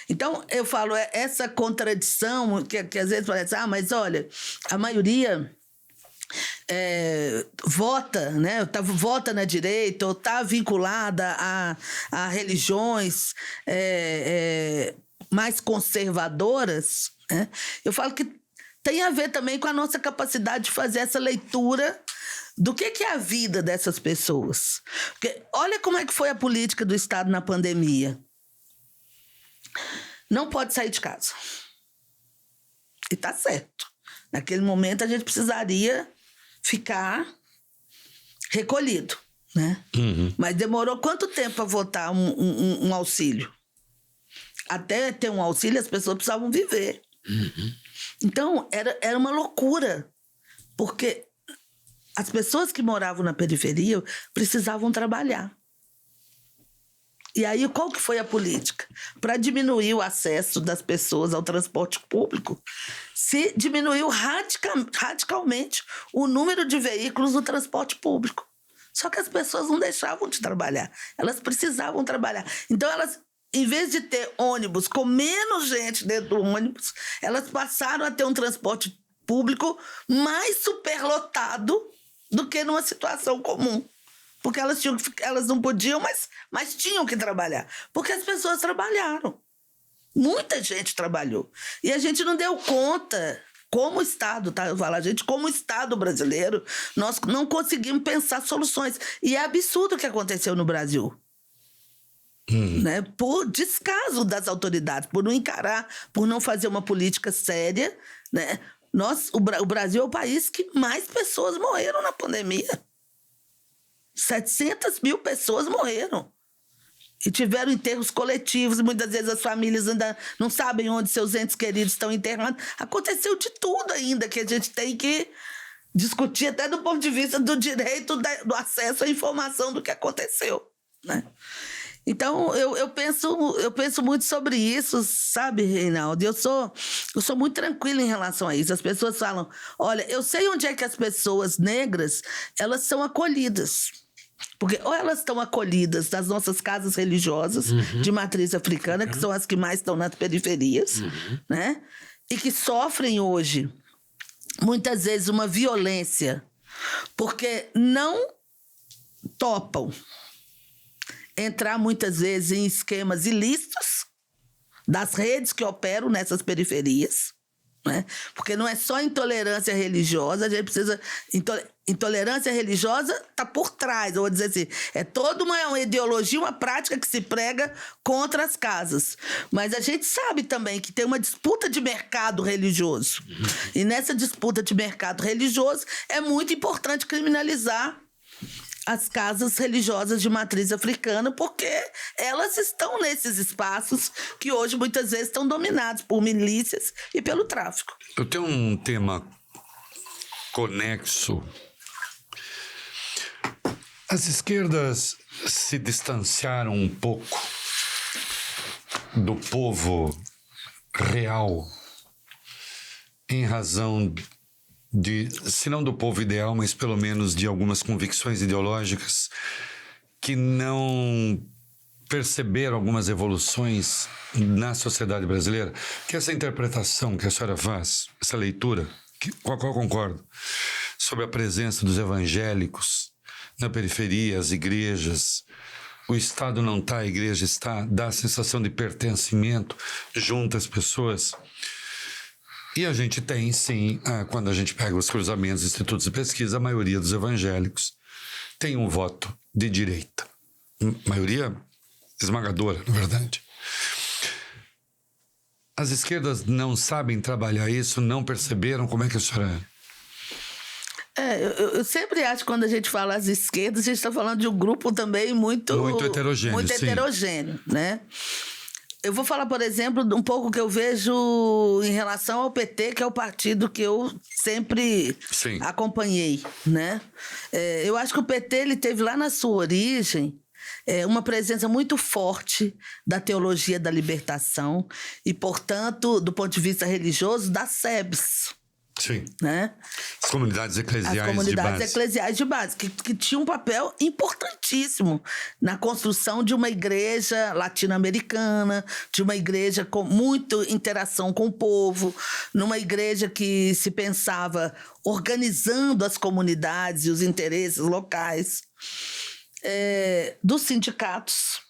Então, eu falo, essa contradição que às vezes parece, mas olha, a maioria vota, né? Vota na direita ou está vinculada a religiões mais conservadoras, né? Eu falo que tem a ver também com a nossa capacidade de fazer essa leitura do que é a vida dessas pessoas. Porque olha como é que foi a política do Estado na pandemia. Não pode sair de casa. E tá certo. Naquele momento a gente precisaria ficar recolhido, né? Mas demorou quanto tempo para votar um auxílio? Até ter um auxílio, as pessoas precisavam viver. Então, era uma loucura. Porque as pessoas que moravam na periferia precisavam trabalhar. E aí, qual que foi a política? Para diminuir o acesso das pessoas ao transporte público, se diminuiu radicalmente o número de veículos no transporte público. Só que as pessoas não deixavam de trabalhar. Elas precisavam trabalhar. Então, elas, em vez de ter ônibus com menos gente dentro do ônibus, elas passaram a ter um transporte público mais superlotado do que numa situação comum. Porque elas não podiam, mas tinham que trabalhar. Porque as pessoas trabalharam. Muita gente trabalhou. E a gente não deu conta, como Estado, tá? Eu falo, a gente, como Estado brasileiro, nós não conseguimos pensar soluções. E é absurdo o que aconteceu no Brasil. Né? Por descaso das autoridades, por não encarar, por não fazer uma política séria, né? O Brasil é o país que mais pessoas morreram na pandemia. 700 mil pessoas morreram. E tiveram enterros coletivos, e muitas vezes as famílias ainda não sabem onde seus entes queridos estão enterrados. Aconteceu de tudo ainda, que a gente tem que discutir até do ponto de vista do direito do acesso à informação do que aconteceu, né? Então, eu penso muito sobre isso, sabe, Reinaldo? Eu sou muito tranquila em relação a isso. As pessoas falam, olha, eu sei onde é que as pessoas negras, elas são acolhidas. Porque ou elas estão acolhidas das nossas casas religiosas de matriz africana, que são as que mais estão nas periferias, né? E que sofrem hoje, muitas vezes, uma violência, porque não topam entrar, muitas vezes, em esquemas ilícitos das redes que operam nessas periferias, né? Porque não é só intolerância religiosa, a gente precisa... Intolerância religiosa está por trás, eu vou dizer assim, é toda uma ideologia, uma prática que se prega contra as casas. Mas a gente sabe também que tem uma disputa de mercado religioso. E nessa disputa de mercado religioso é muito importante criminalizar as casas religiosas de matriz africana, porque elas estão nesses espaços que hoje muitas vezes estão dominados por milícias e pelo tráfico. Eu tenho um tema conexo. As esquerdas se distanciaram um pouco do povo real em razão de, se não do povo ideal, mas pelo menos de algumas convicções ideológicas que não perceberam algumas evoluções na sociedade brasileira. Que essa interpretação que a senhora faz, essa leitura, com a qual eu concordo, sobre a presença dos evangélicos na periferia, as igrejas, o Estado não está, a igreja está, dá a sensação de pertencimento junto às pessoas. E a gente tem, sim, quando a gente pega os cruzamentos, institutos de pesquisa, a maioria dos evangélicos tem um voto de direita. Maioria esmagadora, na verdade. As esquerdas não sabem trabalhar isso, não perceberam? Como é que a senhora... Eu sempre acho que quando a gente fala as esquerdas, a gente está falando de um grupo também muito heterogêneo. Muito sim. heterogêneo, né? Eu vou falar, por exemplo, um pouco que eu vejo em relação ao PT, que é o partido que eu sempre Sim. acompanhei, né? Eu acho que o PT ele teve lá na sua origem uma presença muito forte da teologia da libertação e, portanto, do ponto de vista religioso, das SEBs. Sim. Né? As comunidades eclesiais de base, que tinham um papel importantíssimo na construção de uma igreja latino-americana, de uma igreja com muita interação com o povo, numa igreja que se pensava organizando as comunidades e os interesses locais, dos sindicatos,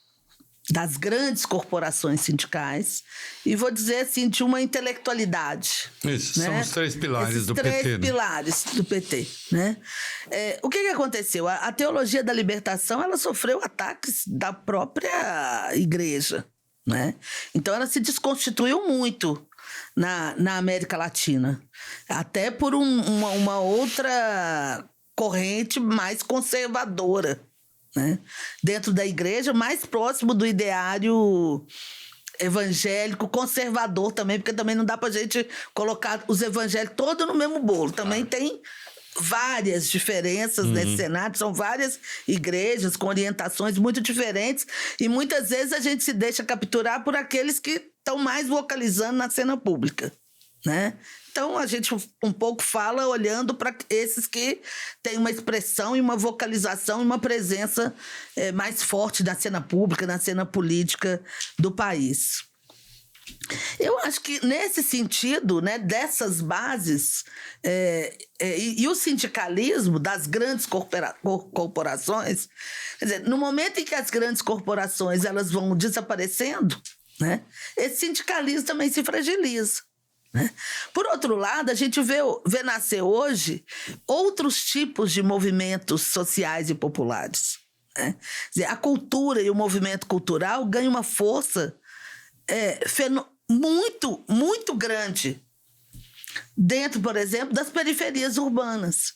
das grandes corporações sindicais, e vou dizer assim, de uma intelectualidade. Isso, né? são os 3 pilares do PT. Os 3 pilares do PT. Né? O que aconteceu? A teologia da libertação ela sofreu ataques da própria igreja. Né? Então ela se desconstituiu muito na América Latina, até por uma outra corrente mais conservadora. Né? Dentro da igreja, mais próximo do ideário evangélico, conservador também, porque também não dá pra gente colocar os evangélicos todos no mesmo bolo. Também tem várias diferenças nesse cenário, são várias igrejas com orientações muito diferentes e muitas vezes a gente se deixa capturar por aqueles que estão mais vocalizando na cena pública. Né? Então, a gente um pouco fala olhando para esses que têm uma expressão e uma vocalização e uma presença mais forte na cena pública, na cena política do país. Eu acho que, nesse sentido, né, dessas bases e o sindicalismo das grandes corporações, quer dizer, no momento em que as grandes corporações elas vão desaparecendo, né, esse sindicalismo também se fragiliza. Né? Por outro lado, a gente vê nascer hoje outros tipos de movimentos sociais e populares. Né? Quer dizer, a cultura e o movimento cultural ganham uma força muito, muito grande dentro, por exemplo, das periferias urbanas.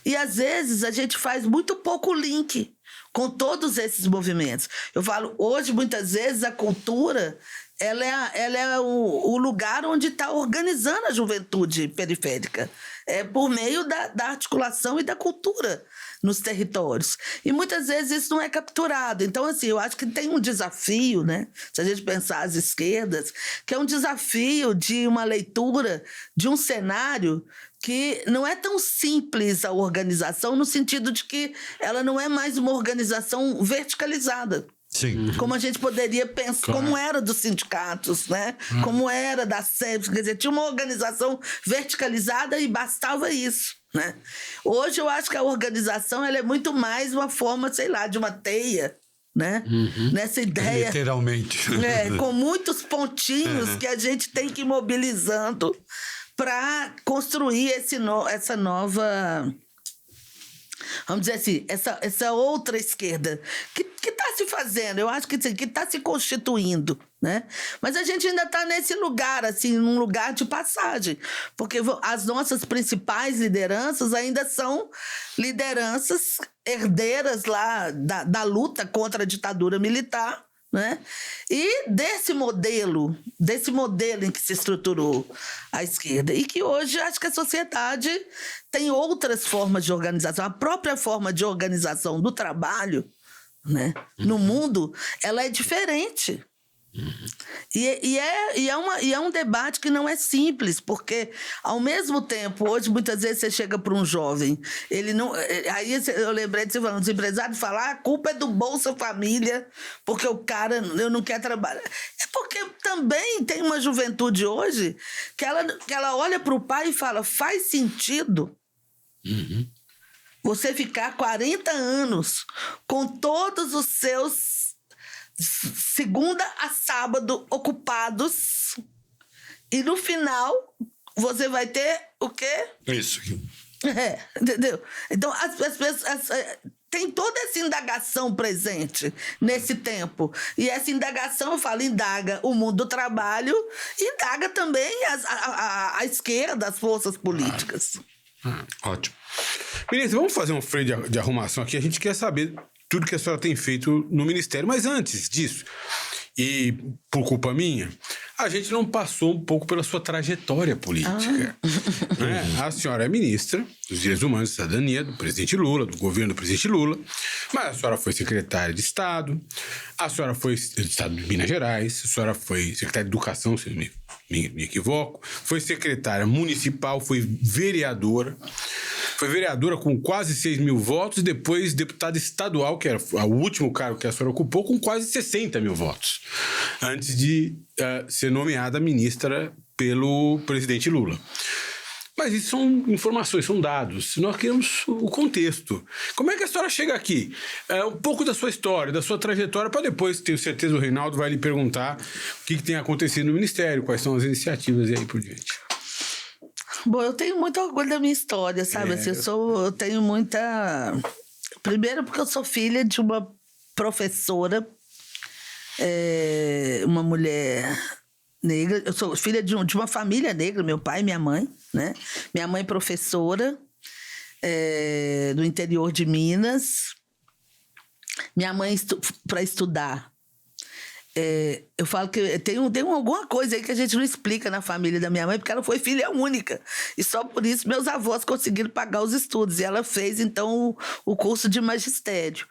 E, às vezes, a gente faz muito pouco link com todos esses movimentos. Eu falo, hoje, muitas vezes, a cultura... Ela é o lugar onde está organizando a juventude periférica, por meio da articulação e da cultura nos territórios. E muitas vezes isso não é capturado. Então, assim, eu acho que tem um desafio, né? Se a gente pensar as esquerdas, que é um desafio de uma leitura de um cenário que não é tão simples a organização, no sentido de que ela não é mais uma organização verticalizada. Sim. Como a gente poderia pensar, claro. Como era dos sindicatos, né? Como era da SEBS, quer dizer, tinha uma organização verticalizada e bastava isso, né? Hoje eu acho que a organização ela é muito mais uma forma, sei lá, de uma teia, né? Nessa ideia. Literalmente. Com muitos pontinhos que a gente tem que ir mobilizando para construir essa nova... Vamos dizer assim, essa outra esquerda que está se fazendo, eu acho que está se constituindo, né? Mas a gente ainda está nesse lugar, assim, num lugar de passagem, porque as nossas principais lideranças ainda são lideranças herdeiras lá da luta contra a ditadura militar, né? E desse modelo em que se estruturou a esquerda e que hoje acho que a sociedade tem outras formas de organização. A própria forma de organização do trabalho, né, no mundo, ela é diferente. E é um debate que não é simples, porque ao mesmo tempo, hoje muitas vezes você chega para um jovem, ele não, aí eu lembrei de você falando, os empresários falar, a culpa é do Bolsa Família, porque o cara eu não quer trabalhar. É porque também tem uma juventude hoje que ela olha para o pai e fala, faz sentido você ficar 40 anos com todos os seus segunda a sábado ocupados e no final você vai ter o quê? Isso. Entendeu? Então, as pessoas... Tem toda essa indagação presente nesse tempo. E essa indagação, eu falo, indaga o mundo do trabalho, indaga também a esquerda, as forças políticas. Ótimo. Ministra, vamos fazer um freio de arrumação aqui. A gente quer saber tudo que a senhora tem feito no Ministério. Mas antes disso, e por culpa minha, a gente não passou um pouco pela sua trajetória política. Né? A senhora é ministra dos Direitos Humanos e Cidadania do presidente Lula, do governo do presidente Lula, mas a senhora foi secretária de Estado, a senhora foi de Estado de Minas Gerais, a senhora foi secretária de Educação, se eu me equivoco, foi secretária municipal, foi vereadora com quase 6 mil votos, e depois deputada estadual, que era o último cargo que a senhora ocupou, com quase 60 mil votos, antes de ser nomeada ministra pelo presidente Lula. Mas isso são informações, são dados. Nós queremos o contexto. Como é que a senhora chega aqui? Um pouco da sua história, da sua trajetória, para depois, tenho certeza, o Reinaldo vai lhe perguntar o que tem acontecido no Ministério, quais são as iniciativas e aí por diante. Bom, eu tenho muito orgulho da minha história, sabe? Assim, eu tenho muita... Primeiro porque eu sou filha de uma professora, uma mulher negra. Eu sou filha de uma família negra, meu pai e minha mãe, né? Minha mãe professora do interior de Minas. Minha mãe para estudar. Eu falo que tem alguma coisa aí que a gente não explica na família da minha mãe, porque ela foi filha única. E só por isso meus avós conseguiram pagar os estudos. E ela fez, então, o curso de magistério.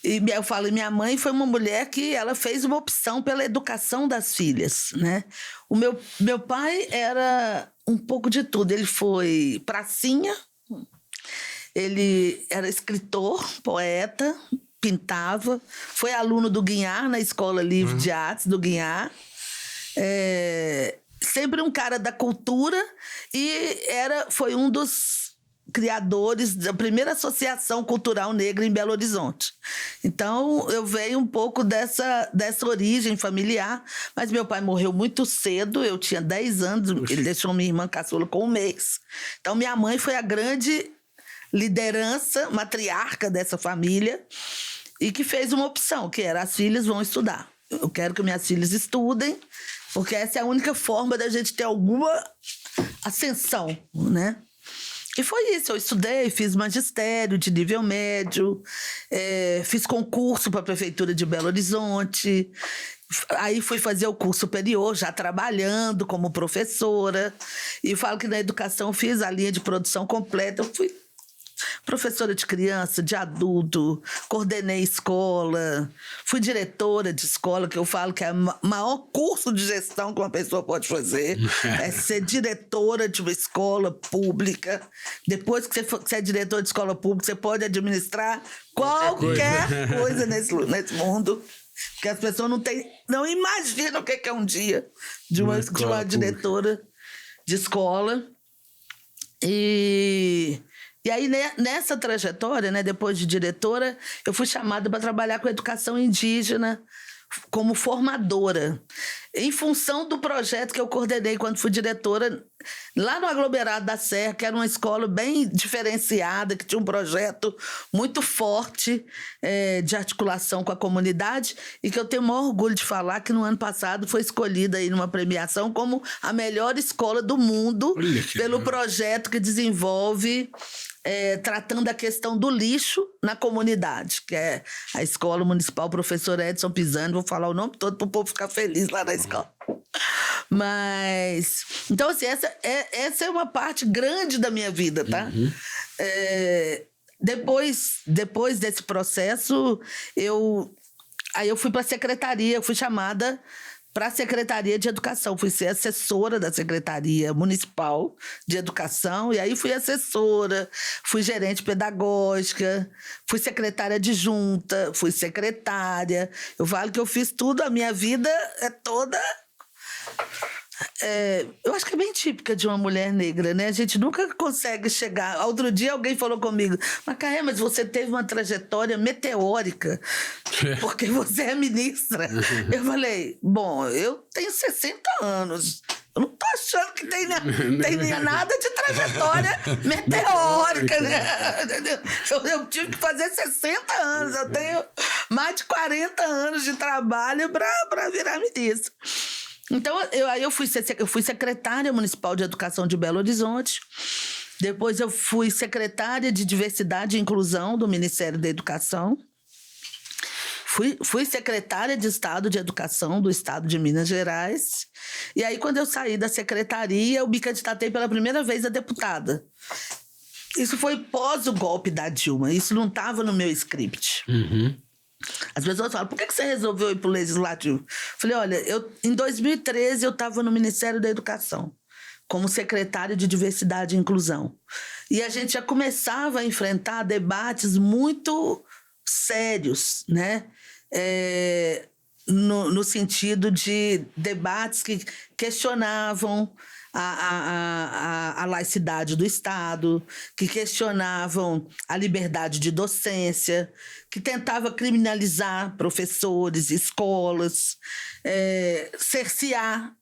E eu falo, minha mãe foi uma mulher que ela fez uma opção pela educação das filhas, né? O meu pai era um pouco de tudo. Ele foi pracinha, ele era escritor, poeta, pintava, foi aluno do Guinhar, na Escola Livre de Artes do Guinhar. Sempre um cara da cultura e foi um dos criadores da primeira associação cultural negra em Belo Horizonte. Então, eu venho um pouco dessa origem familiar, mas meu pai morreu muito cedo, eu tinha 10 anos, ele deixou minha irmã caçula com 1 mês. Então, minha mãe foi a grande liderança, matriarca dessa família, e que fez uma opção, que era as filhas vão estudar. Eu quero que minhas filhas estudem, porque essa é a única forma da gente ter alguma ascensão, né? E foi isso, eu estudei, fiz magistério de nível médio, fiz concurso para a Prefeitura de Belo Horizonte, aí fui fazer o curso superior, já trabalhando como professora, e falo que na educação fiz a linha de produção completa, eu fui professora de criança, de adulto, coordenei escola, fui diretora de escola, que eu falo que é o maior curso de gestão que uma pessoa pode fazer, é ser diretora de uma escola pública. Depois que você é diretor de escola pública, você pode administrar qualquer coisa nesse mundo, porque as pessoas não imaginam o que é um dia de uma diretora de escola. E aí, nessa trajetória, né, depois de diretora, eu fui chamada para trabalhar com educação indígena como formadora, em função do projeto que eu coordenei quando fui diretora lá no Aglomerado da Serra, que era uma escola bem diferenciada, que tinha um projeto muito forte de articulação com a comunidade e que eu tenho o maior orgulho de falar que no ano passado foi escolhida aí numa premiação como a melhor escola do mundo pelo projeto que desenvolve tratando a questão do lixo na comunidade, que é a Escola Municipal Professor Edson Pisani, vou falar o nome todo para o povo ficar feliz lá na escola. Mas, então assim, essa é uma parte grande da minha vida, tá? Depois desse processo, eu fui para a secretaria, eu fui chamada para a Secretaria de Educação. Fui ser assessora da Secretaria Municipal de Educação, e aí fui assessora, fui gerente pedagógica, fui secretária adjunta, fui secretária. Eu falo que eu fiz tudo, a minha vida é toda... eu acho que é bem típica de uma mulher negra, né? A gente nunca consegue chegar... Outro dia alguém falou comigo, Macaé, mas você teve uma trajetória meteórica, porque você é ministra. Eu falei, bom, eu tenho 60 anos, Eu não tô achando que tem nada de trajetória meteórica, né? Eu tive que fazer 60 anos, eu tenho mais de 40 anos de trabalho para virar ministra. Então, eu fui secretária municipal de educação de Belo Horizonte. Depois eu fui secretária de Diversidade e Inclusão do Ministério da Educação. Fui secretária de Estado de Educação do Estado de Minas Gerais. E aí, quando eu saí da secretaria, eu me candidatei pela primeira vez a deputada. Isso foi pós o golpe da Dilma. Isso não estava no meu script. Uhum. As pessoas falam, por que você resolveu ir para o Legislativo? Falei, olha, em 2013 eu estava no Ministério da Educação, como secretária de Diversidade e Inclusão. E a gente já começava a enfrentar debates muito sérios, né? No sentido de debates que questionavam a laicidade do Estado, que questionavam a liberdade de docência, que tentava criminalizar professores, escolas, cercear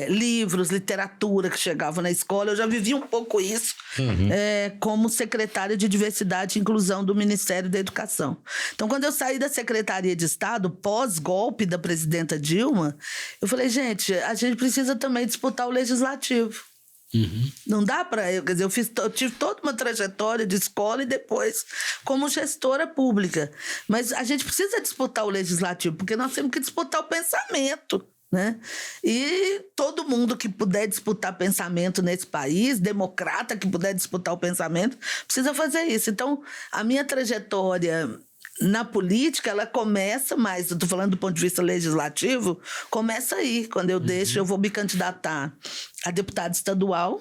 livros, literatura que chegavam na escola. Eu já vivi um pouco isso como secretária de Diversidade e Inclusão do Ministério da Educação. Então, quando eu saí da Secretaria de Estado, pós-golpe da presidenta Dilma, eu falei, gente, a gente precisa também disputar o Legislativo. Uhum. Não dá para... Quer dizer, eu tive toda uma trajetória de escola e depois como gestora pública. Mas a gente precisa disputar o Legislativo, porque nós temos que disputar o pensamento, né? E todo mundo que puder disputar pensamento nesse país, democrata que puder disputar o pensamento, precisa fazer isso. Então, a minha trajetória na política, ela começa mais, eu estou falando do ponto de vista legislativo, começa aí, quando eu eu vou me candidatar a deputada estadual.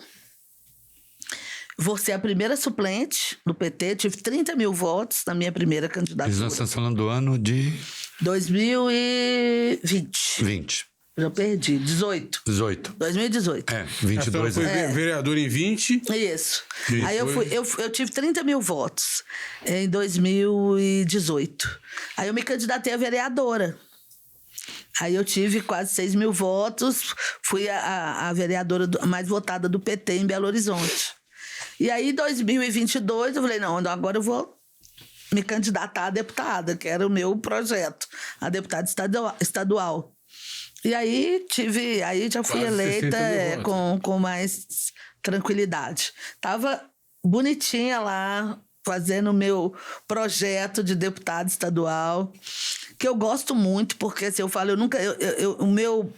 Vou ser a primeira suplente do PT, tive 30 mil votos na minha primeira candidatura. Nós estamos falando do ano de... 2020. Já perdi. 18. 2018. 22. Foi vereador em 20. Isso. Aí eu tive 30 mil votos em 2018. Aí eu me candidatei a vereadora. Aí eu tive quase 6 mil votos. Fui a vereadora mais votada do PT em Belo Horizonte. E aí, em 2022, eu falei, não, agora eu vou me candidatar a deputada, que era o meu projeto, a deputada estadual. E aí já fui quase eleita com mais tranquilidade. Tava bonitinha lá, fazendo o meu projeto de deputada estadual, que eu gosto muito, porque assim, eu falo, o meu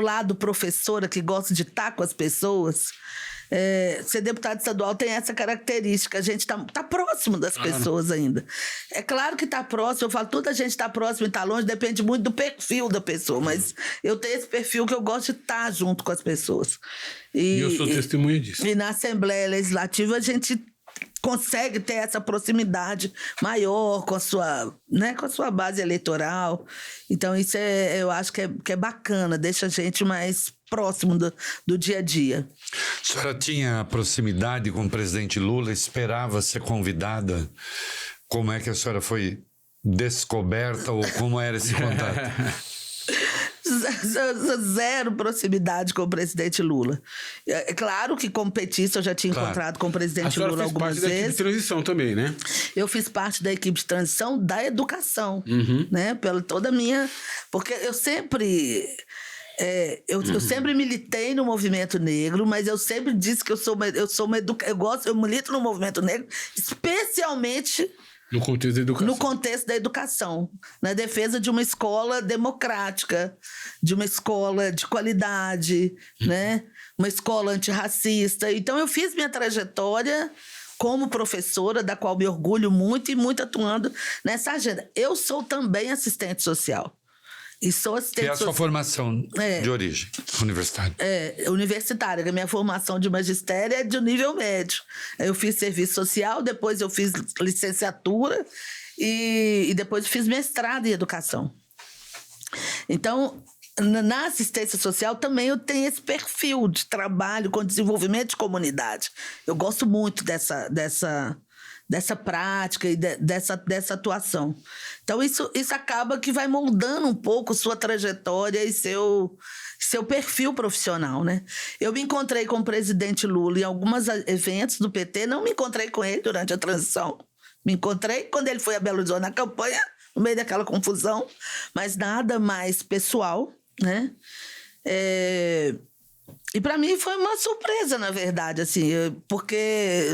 lado professora, que gosta de estar com as pessoas, ser deputado estadual tem essa característica, a gente tá próximo das pessoas ainda. É claro que tá próximo, eu falo, toda a gente tá próximo e tá longe, depende muito do perfil da pessoa, mas eu tenho esse perfil que eu gosto de estar junto com as pessoas. E eu sou testemunha disso. E na Assembleia Legislativa a gente consegue ter essa proximidade maior com a sua base eleitoral. Então, isso eu acho que é bacana, deixa a gente mais próximo do dia a dia. A senhora tinha proximidade com o presidente Lula, esperava ser convidada? Como é que a senhora foi descoberta ou como era esse contato? Zero proximidade com o presidente Lula. É claro que como petista eu já tinha encontrado com o presidente Lula algumas vezes. A senhora fez parte da equipe de transição também, né? Eu fiz parte da equipe de transição da educação, né? Pela toda a minha... Porque eu sempre... Eu sempre militei no movimento negro, mas eu sempre disse que eu milito no movimento negro, especialmente... No contexto da educação. No contexto da educação. Na defesa de uma escola democrática, de uma escola de qualidade, né? Uma escola antirracista. Então, eu fiz minha trajetória como professora, da qual me orgulho muito e muito atuando nessa agenda. Eu sou também assistente social. E sou assistente social. Que é a sua formação de origem universitária. Universitária, que a minha formação de magistério é de nível médio. Eu fiz serviço social, depois eu fiz licenciatura e depois eu fiz mestrado em educação. Então, na assistência social também eu tenho esse perfil de trabalho com desenvolvimento de comunidade. Eu gosto muito dessa dessa prática e dessa atuação. Então, isso acaba que vai moldando um pouco sua trajetória e seu perfil profissional, né? Eu me encontrei com o presidente Lula em alguns eventos do PT, não me encontrei com ele durante a transição, me encontrei quando ele foi a Belo Horizonte na campanha, no meio daquela confusão, mas nada mais pessoal, né? E para mim foi uma surpresa, na verdade, assim, porque,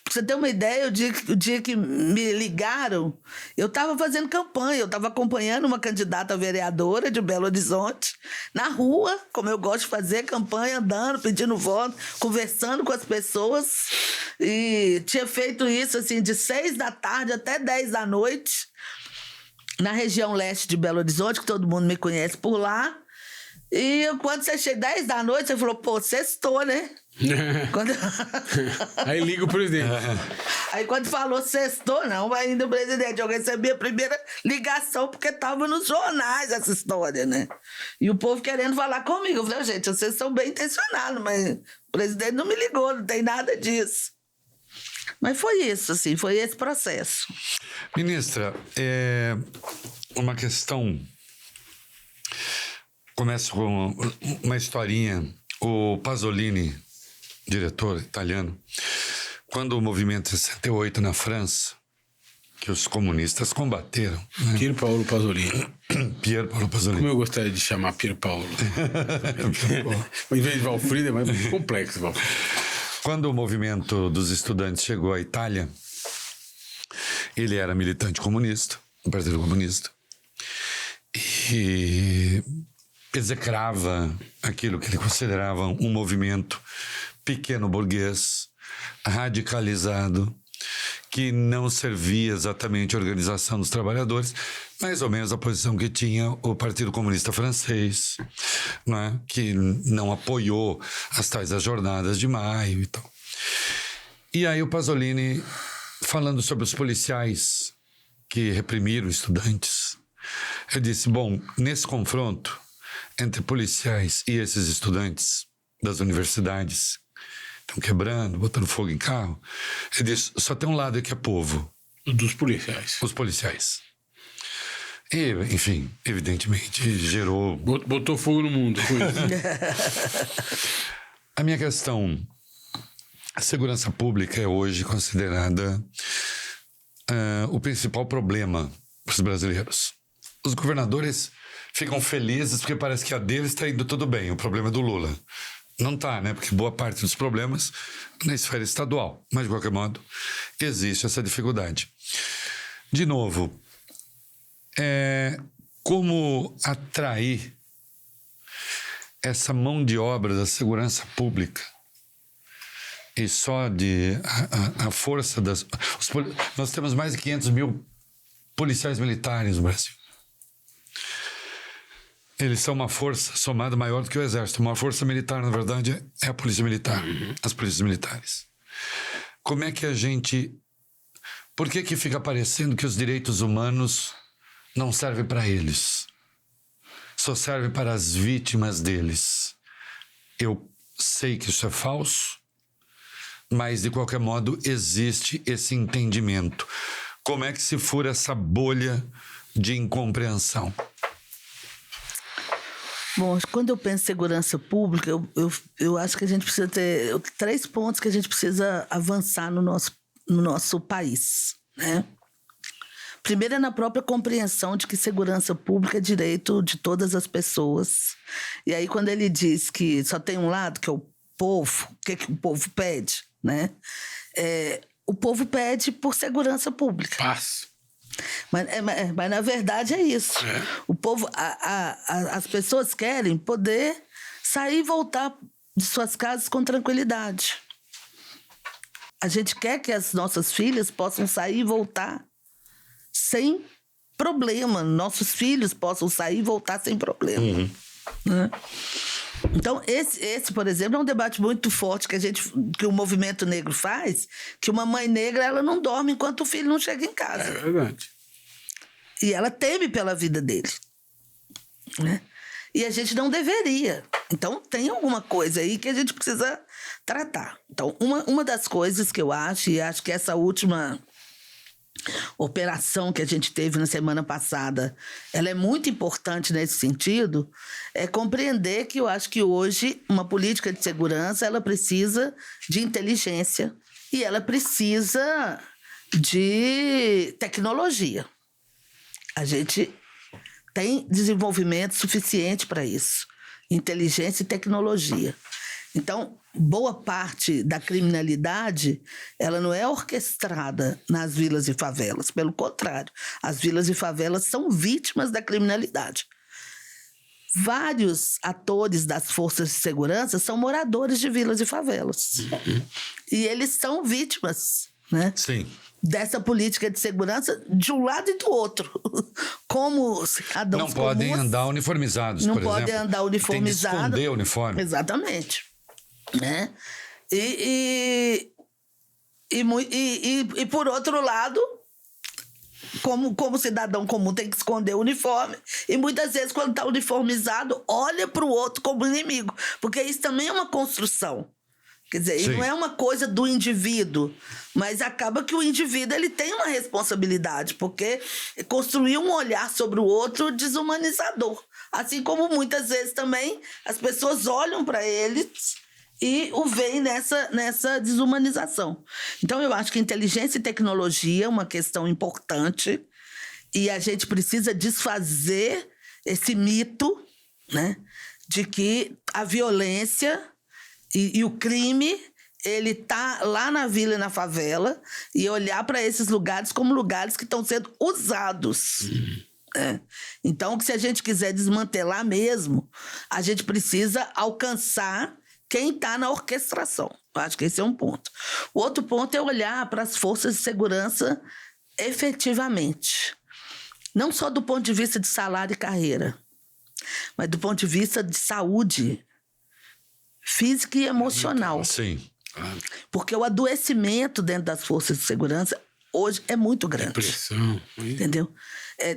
pra você ter uma ideia, o dia que me ligaram, eu estava fazendo campanha, eu estava acompanhando uma candidata a vereadora de Belo Horizonte, na rua, como eu gosto de fazer campanha, andando, pedindo voto, conversando com as pessoas, e tinha feito isso, assim, de 6 da tarde até 10 da noite, na região leste de Belo Horizonte, que todo mundo me conhece por lá. E quando você chega 10 da noite, você falou, pô, sextou, né? Aí liga o presidente. Aí quando falou sextou, não, ainda o presidente, eu recebi a primeira ligação porque estava nos jornais essa história, né? E o povo querendo falar comigo. Eu falei, gente, vocês são bem intencionados, mas o presidente não me ligou, não tem nada disso. Mas foi isso, assim, foi esse processo. Ministra, uma questão... Começo com uma historinha. O Pasolini, diretor italiano, quando o movimento 68 na França, que os comunistas combateram... Né? Pier Paolo Pasolini. Pier Paolo Pasolini. Como eu gostaria de chamar Pier Paolo. Em vez de Valfrida, é mais complexo, Valfrida. Quando o movimento dos estudantes chegou à Itália, ele era militante comunista, do Partido Comunista, e execrava aquilo que ele considerava um movimento pequeno burguês, radicalizado, que não servia exatamente a organização dos trabalhadores, mais ou menos a posição que tinha o Partido Comunista Francês, não é? Que não apoiou as tais das jornadas de maio e tal. E aí o Pasolini, falando sobre os policiais que reprimiram estudantes, ele disse, bom, nesse confronto entre policiais e esses estudantes das universidades, estão quebrando, botando fogo em carro, ele disse, só tem um lado que é povo. Dos policiais. Os policiais. E, enfim, evidentemente, gerou... Botou fogo no mundo com isso. A minha questão, a segurança pública é hoje considerada o principal problema para os brasileiros. Os governadores ficam felizes porque parece que a deles está indo tudo bem, o problema é do Lula. Não está, né? Porque boa parte dos problemas na esfera estadual. Mas, de qualquer modo, existe essa dificuldade. De novo, como atrair essa mão de obra da segurança pública e só a força das... Nós temos mais de 500 mil policiais militares no Brasil. Eles são uma força somada maior do que o Exército. Uma força militar, na verdade, é a Polícia Militar, as polícias militares. Como é que a gente... Por que fica parecendo que os direitos humanos não servem para eles? Só servem para as vítimas deles. Eu sei que isso é falso, mas, de qualquer modo, existe esse entendimento. Como é que se fura essa bolha de incompreensão? Bom, quando eu penso em segurança pública, eu acho que a gente precisa ter 3 pontos que a gente precisa avançar no nosso país, né? Primeiro é na própria compreensão de que segurança pública é direito de todas as pessoas. E aí, quando ele diz que só tem um lado, que é o povo, o que o povo pede, né? O povo pede por segurança pública. Paz. Mas na verdade é isso. O povo, as pessoas querem poder sair e voltar de suas casas com tranquilidade. A gente quer que as nossas filhas possam sair e voltar sem problema. Nossos filhos possam sair e voltar sem problema. Né? Então, esse, por exemplo, é um debate muito forte que o movimento negro faz, que uma mãe negra ela não dorme enquanto o filho não chega em casa. É verdade. E ela teme pela vida dele. Né? E a gente não deveria. Então, tem alguma coisa aí que a gente precisa tratar. Então, uma das coisas que eu acho, e acho que essa última operação que a gente teve na semana passada, ela é muito importante nesse sentido, é compreender que eu acho que hoje uma política de segurança, ela precisa de inteligência e ela precisa de tecnologia. A gente tem desenvolvimento suficiente para isso, inteligência e tecnologia. Então, boa parte da criminalidade, ela não é orquestrada nas vilas e favelas. Pelo contrário, as vilas e favelas são vítimas da criminalidade. Vários atores das forças de segurança são moradores de vilas e favelas. E eles são vítimas, né? Sim. Dessa política de segurança de um lado e do outro. Como cidadãos não podem comuns, andar uniformizados, não por exemplo. podem andar uniformizados. Tem que esconder o uniforme. Exatamente. Né? E por outro lado, como cidadão comum tem que esconder o uniforme, e muitas vezes quando está uniformizado olha para o outro como inimigo, porque isso também é uma construção. Quer dizer, e não é uma coisa do indivíduo, mas acaba que o indivíduo ele tem uma responsabilidade, porque construir um olhar sobre o outro desumanizador. Assim como muitas vezes também as pessoas olham para eles e o veem nessa desumanização. Então, eu acho que inteligência e tecnologia é uma questão importante e a gente precisa desfazer esse mito, né, de que a violência e o crime, ele está lá na vila e na favela, e olhar para esses lugares como lugares que estão sendo usados. Né? Então, se a gente quiser desmantelar mesmo, a gente precisa alcançar quem está na orquestração. Eu acho que esse é um ponto. O outro ponto é olhar para as forças de segurança efetivamente. Não só do ponto de vista de salário e carreira, mas do ponto de vista de saúde física e emocional. Sim. Porque o adoecimento dentro das forças de segurança hoje é muito grande. Depressão. Entendeu?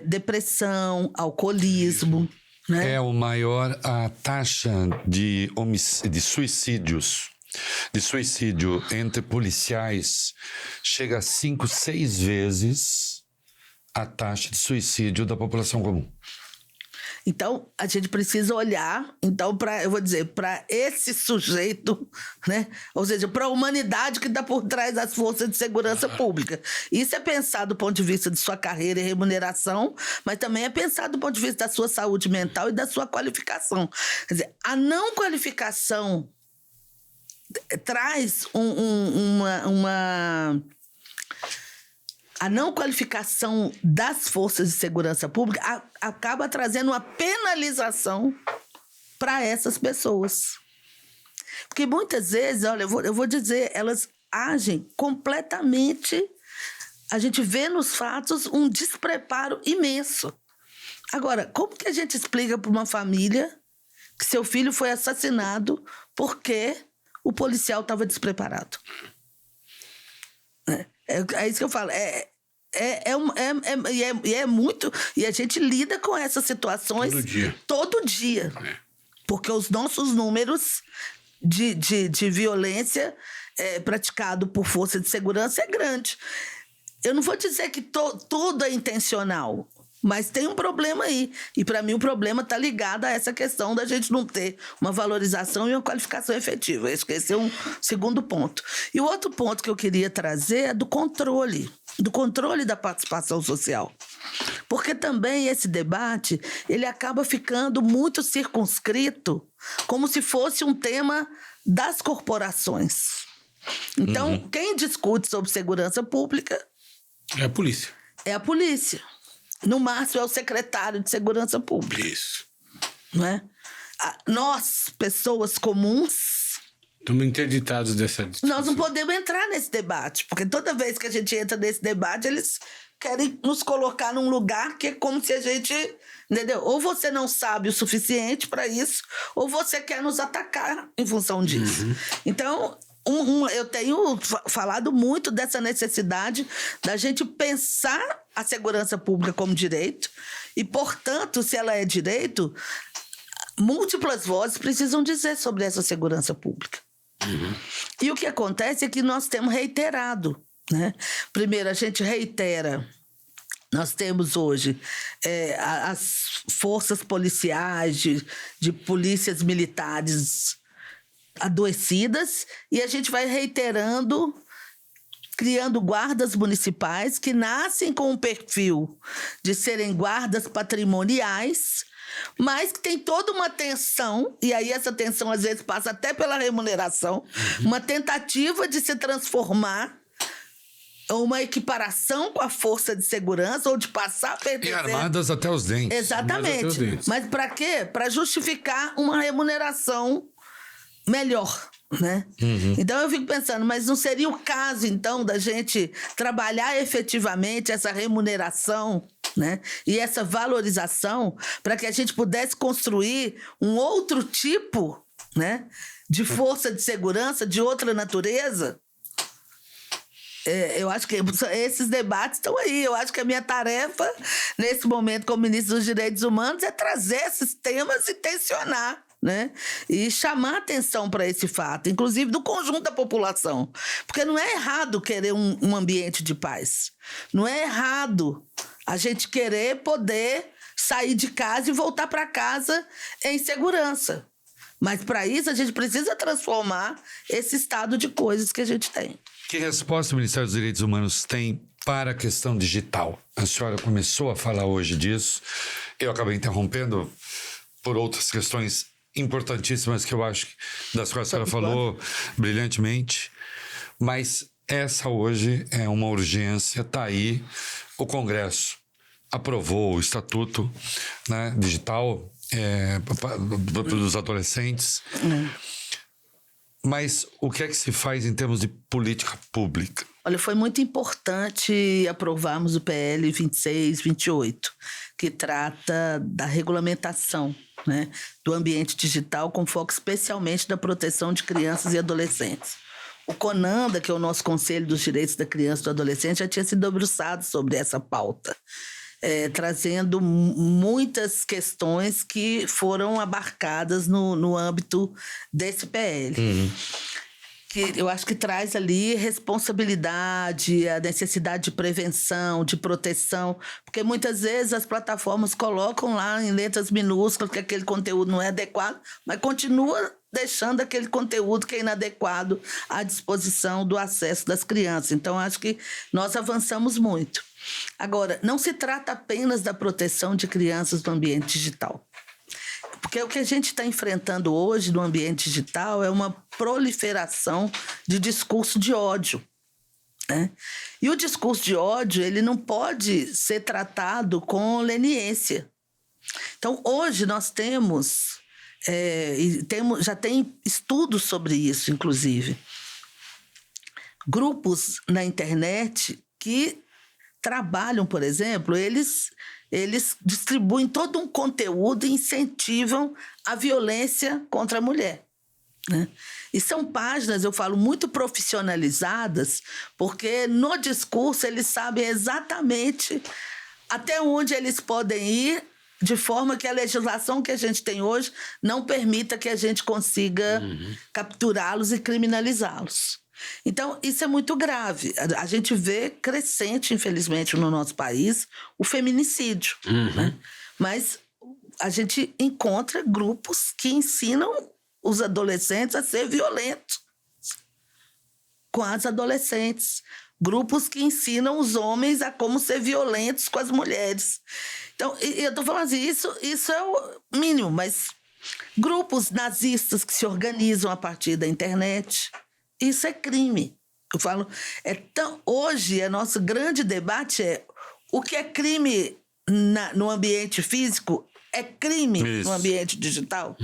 Depressão, alcoolismo. Né? É a taxa de suicídios, de suicídio entre policiais chega a 5, 6 vezes a taxa de suicídio da população comum. Então, a gente precisa olhar, então, para esse sujeito, né? Ou seja, para a humanidade que está por trás das forças de segurança pública. Isso é pensar do ponto de vista de sua carreira e remuneração, mas também é pensar do ponto de vista da sua saúde mental e da sua qualificação. Quer dizer, a não qualificação traz a não qualificação das forças de segurança pública acaba trazendo uma penalização para essas pessoas. Porque muitas vezes, olha, eu vou dizer, elas agem completamente... A gente vê nos fatos um despreparo imenso. Agora, como que a gente explica para uma família que seu filho foi assassinado porque o policial estava despreparado? É isso que eu falo. É muito... E a gente lida com essas situações todo dia. Porque os nossos números de violência praticado por força de segurança é grande. Eu não vou dizer que tudo é intencional, mas tem um problema aí. E, para mim, o problema está ligado a essa questão da gente não ter uma valorização e uma qualificação efetiva. Esse é um segundo ponto. E o outro ponto que eu queria trazer é do controle da participação social. Porque também esse debate, ele acaba ficando muito circunscrito, como se fosse um tema das corporações. Então, quem discute sobre segurança pública... É a polícia. É a polícia. No máximo, é o secretário de Segurança Pública. Isso. Não é? Nós, pessoas comuns... Estamos interditados dessa discussão. Nós não podemos entrar nesse debate, porque toda vez que a gente entra nesse debate, eles querem nos colocar num lugar que é como se a gente... Entendeu? Ou você não sabe o suficiente para isso, ou você quer nos atacar em função disso. Então... eu tenho falado muito dessa necessidade da gente pensar a segurança pública como direito e, portanto, se ela é direito, múltiplas vozes precisam dizer sobre essa segurança pública. E o que acontece é que nós temos reiterado né? Primeiro, a gente reitera. Nós temos hoje as forças policiais de polícias militares adoecidas e a gente vai reiterando, criando guardas municipais que nascem com o perfil de serem guardas patrimoniais, mas que tem toda uma tensão, e aí essa tensão às vezes passa até pela remuneração, uma tentativa de se transformar uma equiparação com a força de segurança ou de passar a pertencer... E armadas até os dentes. Exatamente. Mas para quê? Para justificar uma remuneração melhor, né? Então eu fico pensando, mas não seria o caso, então, da gente trabalhar efetivamente essa remuneração, né? E essa valorização para que a gente pudesse construir um outro tipo, né, de força de segurança de outra natureza? Eu acho que esses debates estão aí. Eu acho que a minha tarefa, nesse momento, como ministro dos Direitos Humanos, é trazer esses temas e tensionar, né? E chamar atenção para esse fato, inclusive do conjunto da população. Porque não é errado querer um ambiente de paz. Não é errado a gente querer poder sair de casa e voltar para casa em segurança. Mas, para isso, a gente precisa transformar esse estado de coisas que a gente tem. Que resposta o Ministério dos Direitos Humanos tem para a questão digital? A senhora começou a falar hoje disso. Eu acabei interrompendo por outras questões importantíssimas que eu acho das quais a senhora falou brilhantemente. Mas essa hoje é uma urgência. Está aí. O Congresso aprovou o Estatuto, né, digital dos adolescentes. Mas o que é que se faz em termos de política pública? Olha, foi muito importante aprovarmos o PL 2628, que trata da regulamentação, né, do ambiente digital, com foco especialmente da proteção de crianças e adolescentes. O CONANDA, que é o nosso Conselho dos Direitos da Criança e do Adolescente, já tinha se debruçado sobre essa pauta, trazendo muitas questões que foram abarcadas no âmbito desse PL. Que eu acho que traz ali responsabilidade, a necessidade de prevenção, de proteção, porque muitas vezes as plataformas colocam lá em letras minúsculas que aquele conteúdo não é adequado, mas continua deixando aquele conteúdo que é inadequado à disposição do acesso das crianças. Então, acho que nós avançamos muito. Agora, não se trata apenas da proteção de crianças no ambiente digital. Porque o que a gente está enfrentando hoje no ambiente digital é uma proliferação de discurso de ódio, né? E o discurso de ódio, ele não pode ser tratado com leniência. Então, hoje nós já tem estudos sobre isso, inclusive. Grupos na internet que trabalham, por exemplo, eles distribuem todo um conteúdo e incentivam a violência contra a mulher, né? E são páginas, eu falo, muito profissionalizadas, porque no discurso eles sabem exatamente até onde eles podem ir, de forma que a legislação que a gente tem hoje não permita que a gente consiga capturá-los e criminalizá-los. Então, isso é muito grave. A gente vê crescente, infelizmente, no nosso país, o feminicídio, né? Mas a gente encontra grupos que ensinam os adolescentes a ser violentos com as adolescentes. Grupos que ensinam os homens a como ser violentos com as mulheres. Então, eu estou falando assim, isso é o mínimo, mas grupos nazistas que se organizam a partir da internet... Isso é crime. Eu falo, hoje, o nosso grande debate é o que é crime no ambiente físico é crime no ambiente digital.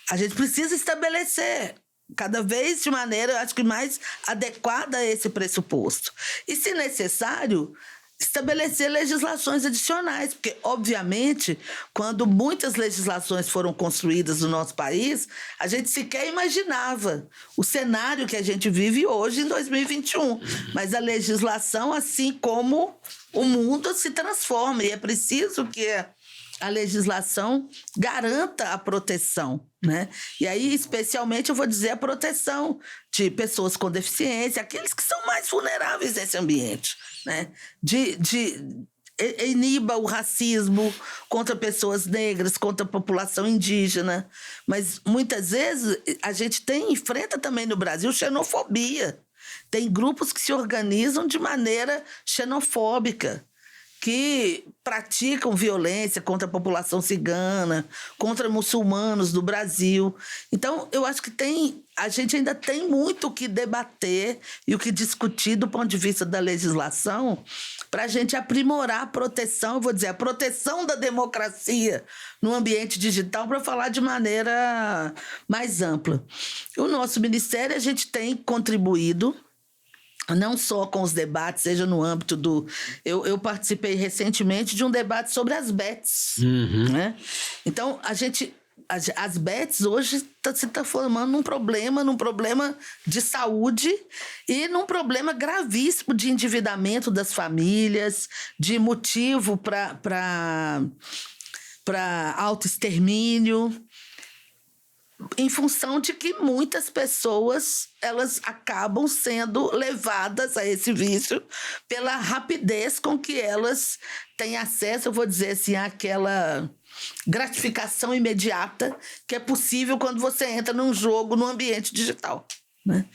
A gente precisa estabelecer cada vez de maneira, eu acho que mais adequada a esse pressuposto. E, se necessário, estabelecer legislações adicionais, porque, obviamente, quando muitas legislações foram construídas no nosso país, a gente sequer imaginava o cenário que a gente vive hoje, em 2021. Mas a legislação, assim como o mundo, se transforma, e é preciso que a legislação garanta a proteção, né? E aí, especialmente, eu vou dizer a proteção de pessoas com deficiência, aqueles que são mais vulneráveis nesse ambiente, né? Iniba o racismo contra pessoas negras, contra a população indígena. Mas, muitas vezes, a gente enfrenta também no Brasil xenofobia. Tem grupos que se organizam de maneira xenofóbica, que praticam violência contra a população cigana, contra muçulmanos do Brasil. Então, eu acho que a gente ainda tem muito o que debater e o que discutir do ponto de vista da legislação para a gente aprimorar a proteção, eu vou dizer, a proteção da democracia no ambiente digital, para falar de maneira mais ampla. O nosso ministério, a gente tem contribuído não só com os debates, seja no âmbito do... Eu participei recentemente de um debate sobre as bets. Né? Então, as bets hoje se está formando num problema de saúde e num problema gravíssimo de endividamento das famílias, de motivo para autoextermínio, em função de que muitas pessoas elas acabam sendo levadas a esse vício pela rapidez com que elas têm acesso, eu vou dizer assim, àquela gratificação imediata que é possível quando você entra num jogo no ambiente digital, né?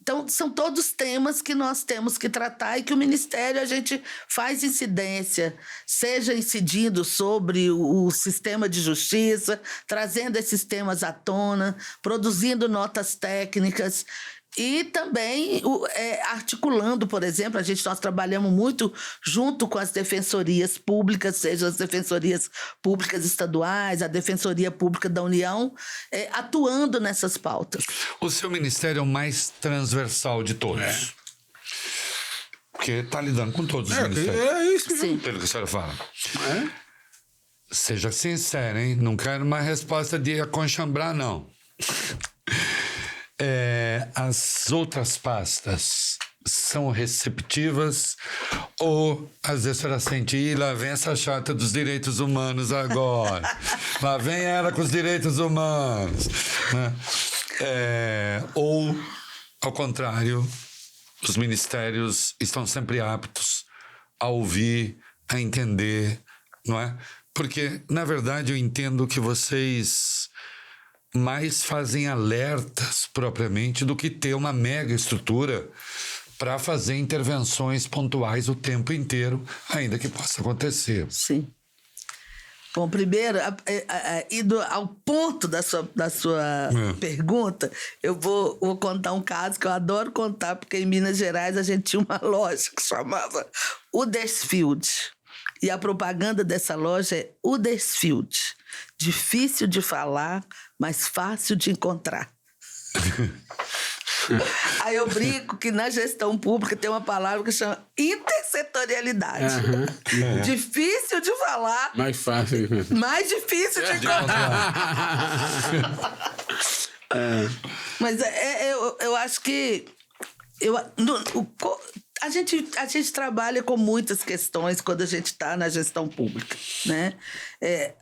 Então, são todos temas que nós temos que tratar e que o Ministério, a gente faz incidência, seja incidindo sobre o sistema de justiça, trazendo esses temas à tona, produzindo notas técnicas e também articulando, por exemplo, nós trabalhamos muito junto com as defensorias públicas, seja as defensorias públicas estaduais, a Defensoria Pública da União, atuando nessas pautas. O seu ministério é o mais transversal de todos. Porque está lidando com todos os ministérios. É isso. Sim. Pelo que a senhora fala. Seja sincera, hein? Não quero uma resposta de aconchambrar, não. As outras pastas são receptivas ou às vezes a senhora sente, lá vem essa chata dos direitos humanos agora, lá vem ela com os direitos humanos, né? Ou ao contrário, os ministérios estão sempre aptos a ouvir, a entender, não é? Porque, na verdade, eu entendo que vocês mais fazem alertas propriamente do que ter uma mega estrutura para fazer intervenções pontuais o tempo inteiro, ainda que possa acontecer. Sim. Bom, primeiro, indo ao ponto da sua pergunta, eu vou contar um caso que eu adoro contar, porque em Minas Gerais a gente tinha uma loja que chamava Huddersfield. E a propaganda dessa loja é Huddersfield. Difícil de falar, mas fácil de encontrar. Aí eu brinco que na gestão pública tem uma palavra que chama intersetorialidade. Difícil de falar. Mais fácil. Mais difícil de encontrar. Mas eu acho que... A gente trabalha com muitas questões quando a gente está na gestão pública, né?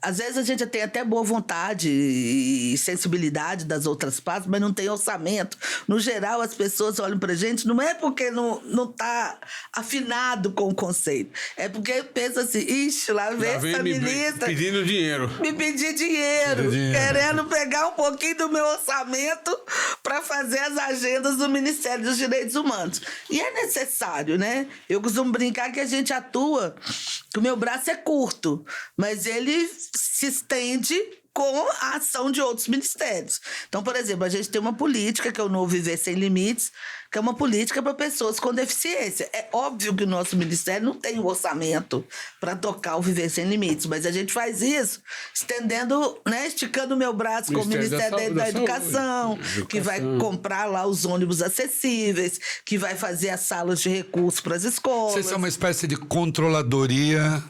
Às vezes a gente tem até boa vontade e sensibilidade das outras partes, mas não tem orçamento. No geral, as pessoas olham para a gente, não é porque não está afinado com o conceito, é porque pensa assim, ixi, lá vem essa ministra... Pedindo dinheiro. Me pedir dinheiro, querendo pegar um pouquinho do meu orçamento para fazer as agendas do Ministério dos Direitos Humanos. E é necessário, né? Eu costumo brincar que a gente atua, que o meu braço é curto, mas ele se estende com a ação de outros ministérios. Então, por exemplo, a gente tem uma política, que é o Novo Viver Sem Limites, que é uma política para pessoas com deficiência. É óbvio que o nosso ministério não tem um orçamento para tocar o Viver Sem Limites, mas a gente faz isso estendendo, né, esticando o meu braço com o Ministério da Educação, que vai comprar lá os ônibus acessíveis, que vai fazer as salas de recurso para as escolas. Vocês são uma espécie de controladoria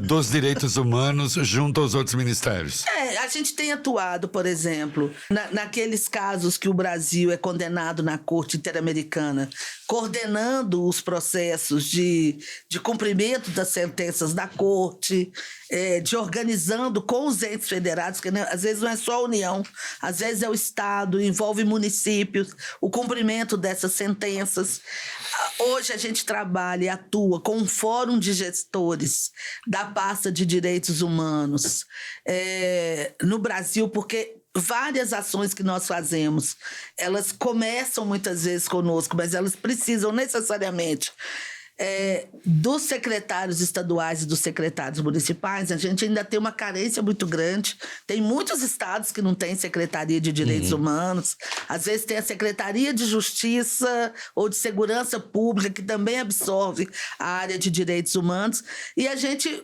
dos direitos humanos junto aos outros ministérios. A gente tem atuado, por exemplo, naqueles casos que o Brasil é condenado na Corte Interamericana, coordenando os processos de cumprimento das sentenças da Corte, de organizando com os entes federados, que às vezes não é só a União, às vezes é o Estado, envolve municípios, o cumprimento dessas sentenças. Hoje a gente trabalha e atua com um fórum de gestores da pasta de direitos humanos no Brasil, porque várias ações que nós fazemos, elas começam muitas vezes conosco, mas elas precisam necessariamente dos secretários estaduais e dos secretários municipais. A gente ainda tem uma carência muito grande. Tem muitos estados que não têm Secretaria de Direitos Humanos. Às vezes tem a Secretaria de Justiça ou de Segurança Pública, que também absorve a área de direitos humanos. E a gente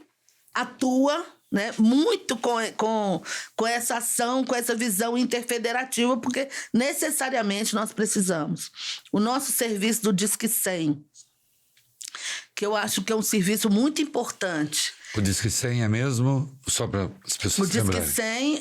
atua, né, muito com essa ação, com essa visão interfederativa, porque necessariamente nós precisamos. O nosso serviço do Disque 100, que eu acho que é um serviço muito importante. O Disque 100 é mesmo? Só para as pessoas se lembrarem. O Disque 100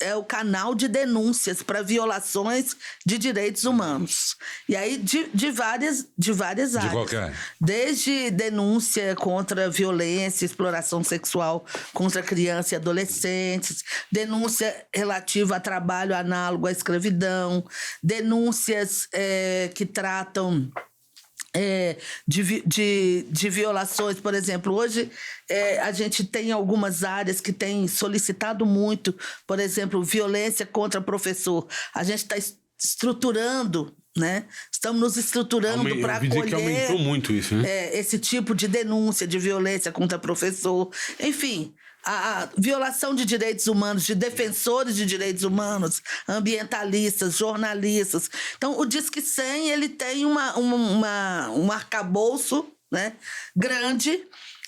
é o canal de denúncias para violações de direitos humanos. E aí de várias áreas. De qualquer. Desde denúncia contra violência, exploração sexual contra crianças e adolescentes, denúncia relativa a trabalho análogo à escravidão, denúncias que tratam de violações. Por exemplo, hoje a gente tem algumas áreas que têm solicitado muito, por exemplo, violência contra professor. A gente está estruturando, né? Estamos nos estruturando para acolher que aumentou muito isso, né? Esse tipo de denúncia de violência contra professor. Enfim, a violação de direitos humanos, de defensores de direitos humanos, ambientalistas, jornalistas. Então, o Disque 100, ele tem um arcabouço, né, grande,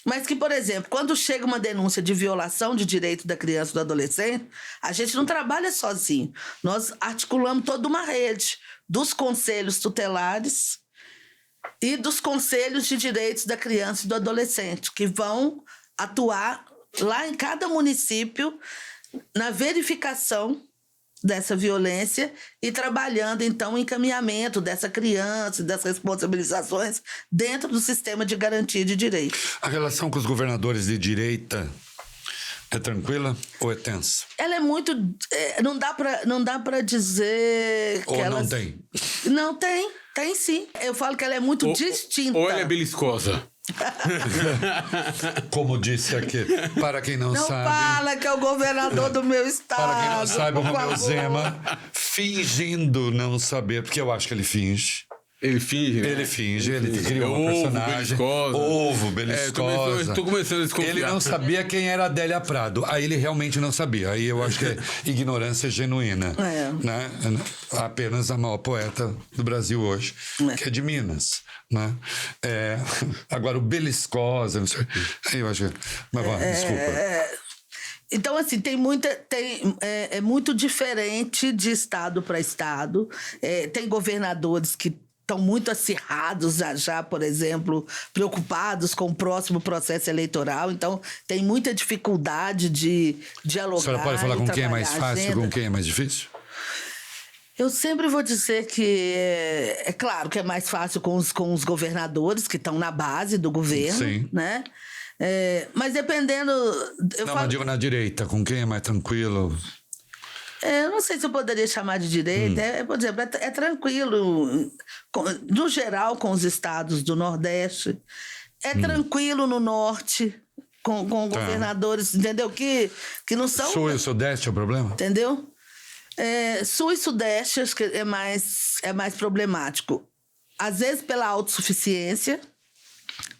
mas que, por exemplo, quando chega uma denúncia de violação de direito da criança e do adolescente, a gente não trabalha sozinho. Nós articulamos toda uma rede dos conselhos tutelares e dos conselhos de direitos da criança e do adolescente, que vão atuar lá em cada município na verificação dessa violência e trabalhando, então, o encaminhamento dessa criança, das responsabilizações dentro do sistema de garantia de direitos. A relação com os governadores de direita é tranquila ou é tensa? Ela é muito... não dá pra dizer que ou ela... não tem? Não, tem sim. Eu falo que ela é muito distinta. Ou ela é beliscosa? Como disse aqui, para quem não sabe... Não fala que é o governador do meu estado. Para quem não sabe, o Romeu favor. Zema, fingindo não saber, porque eu acho que ele finge. Ele finge, né? Ele finge, ele criou um personagem. Ovo, beliscosa. Tô começando a desconfiar. Ele não sabia quem era Adélia Prado. Aí ele realmente não sabia. Aí eu acho que é ignorância genuína. Né? Apenas a maior poeta do Brasil hoje, que é de Minas. Né? Agora, o beliscosa, não sei. Aí eu acho que... Mas vá, desculpa. Então, assim, é muito diferente de estado para estado. Tem governadores que estão muito acirrados já, por exemplo, preocupados com o próximo processo eleitoral. Então, tem muita dificuldade de dialogar. A senhora pode falar com quem é mais fácil e com quem é mais difícil? Eu sempre vou dizer que é claro que é mais fácil com os governadores que estão na base do governo, sim, né? Mas dependendo... Mas digo na direita, com quem é mais tranquilo? Eu não sei se eu poderia chamar de direita. Por exemplo, é tranquilo, no geral, com os estados do Nordeste. É tranquilo no Norte, com governadores, entendeu? Que não são... Sul e Sudeste é o problema? Entendeu? Sul e Sudeste acho que é mais problemático. Às vezes pela autossuficiência,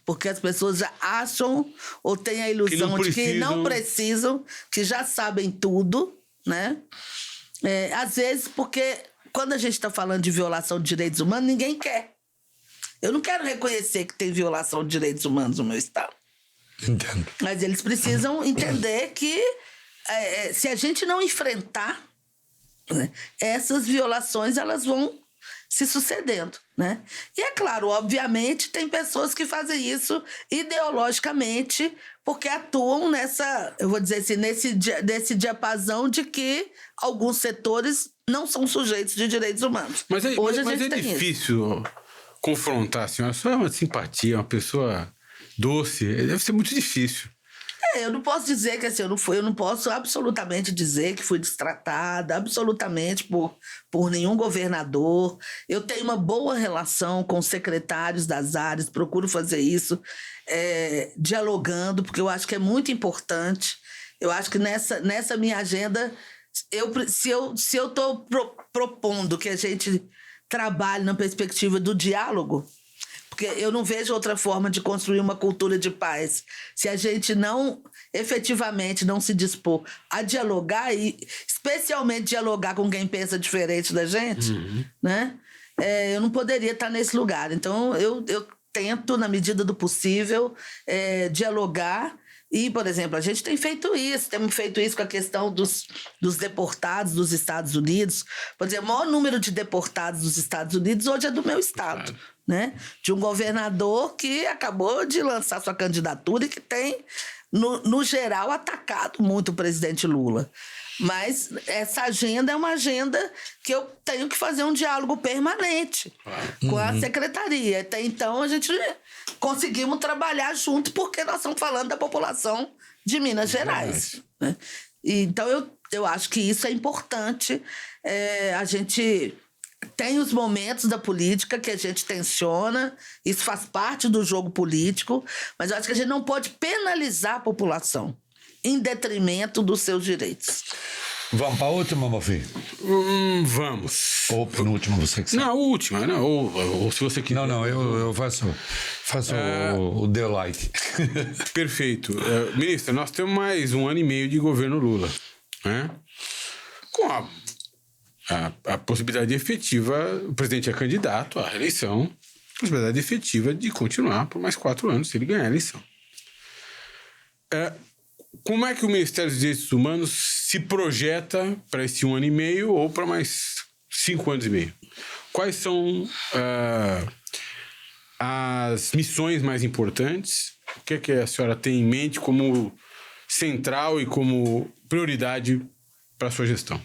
porque as pessoas já acham ou têm a ilusão de que não precisam, que já sabem tudo, né? Às vezes, porque quando a gente está falando de violação de direitos humanos, ninguém quer. Eu não quero reconhecer que tem violação de direitos humanos no meu estado. Entendo. Mas eles precisam entender que se a gente não enfrentar, né, essas violações, elas vão se sucedendo, né? E é claro, obviamente, tem pessoas que fazem isso ideologicamente porque atuam eu vou dizer assim, nesse diapasão de que alguns setores não são sujeitos de direitos humanos. Mas é tem difícil confrontar, assim, a senhora é uma simpatia, uma pessoa doce, deve ser muito difícil. Eu não posso dizer que assim, eu não posso absolutamente dizer que fui destratada, absolutamente por nenhum governador. Eu tenho uma boa relação com os secretários das áreas, procuro fazer isso dialogando, porque eu acho que é muito importante. Eu acho que nessa minha agenda, se eu estou propondo que a gente trabalhe na perspectiva do diálogo, porque eu não vejo outra forma de construir uma cultura de paz. Se a gente efetivamente não se dispor a dialogar, e especialmente dialogar com quem pensa diferente da gente, né? Eu não poderia estar nesse lugar. Então, eu tento, na medida do possível, dialogar. E, por exemplo, a gente tem feito isso, temos feito isso com a questão dos deportados dos Estados Unidos. Por exemplo, o maior número de deportados dos Estados Unidos hoje é do meu estado, né? De um governador que acabou de lançar sua candidatura e que tem, no geral, atacado muito o presidente Lula. Mas essa agenda é uma agenda que eu tenho que fazer um diálogo permanente com a secretaria. Até então, a gente conseguimos trabalhar junto porque nós estamos falando da população de Minas Gerais. Né? Então, eu acho que isso é importante. A gente tem os momentos da política que a gente tensiona, isso faz parte do jogo político, mas eu acho que a gente não pode penalizar a população em detrimento dos seus direitos. Vamos para a última, meu filho? Vamos. Ou penúltima, você que sabe. Não, a última, não. Ou se você quiser. Não, eu faço o delight. Perfeito. Ministra, nós temos mais 1 ano e meio de governo Lula, né? Com a possibilidade efetiva, o presidente é candidato à reeleição, possibilidade efetiva de continuar por mais 4 anos, se ele ganhar a eleição. Como é que o Ministério dos Direitos Humanos se projeta para esse 1 ano e meio ou para mais 5 anos e meio? Quais são as missões mais importantes? O que é que a senhora tem em mente como central e como prioridade para a sua gestão?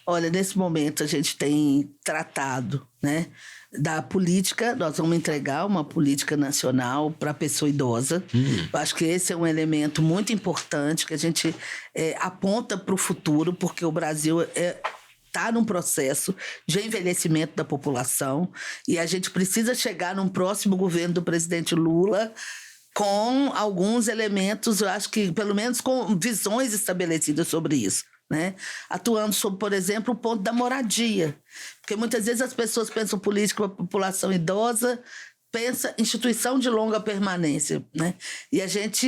Olha, nesse momento a gente tem tratado, né, da política. Nós vamos entregar uma política nacional para a pessoa idosa. Eu acho que esse é um elemento muito importante que a gente aponta para o futuro, porque o Brasil está num processo de envelhecimento da população e a gente precisa chegar num próximo governo do presidente Lula com alguns elementos, eu acho que pelo menos com visões estabelecidas sobre isso. Né? Atuando sobre, por exemplo, o ponto da moradia. Porque muitas vezes as pessoas pensam política para a população idosa, pensa instituição de longa permanência. Né? E a gente,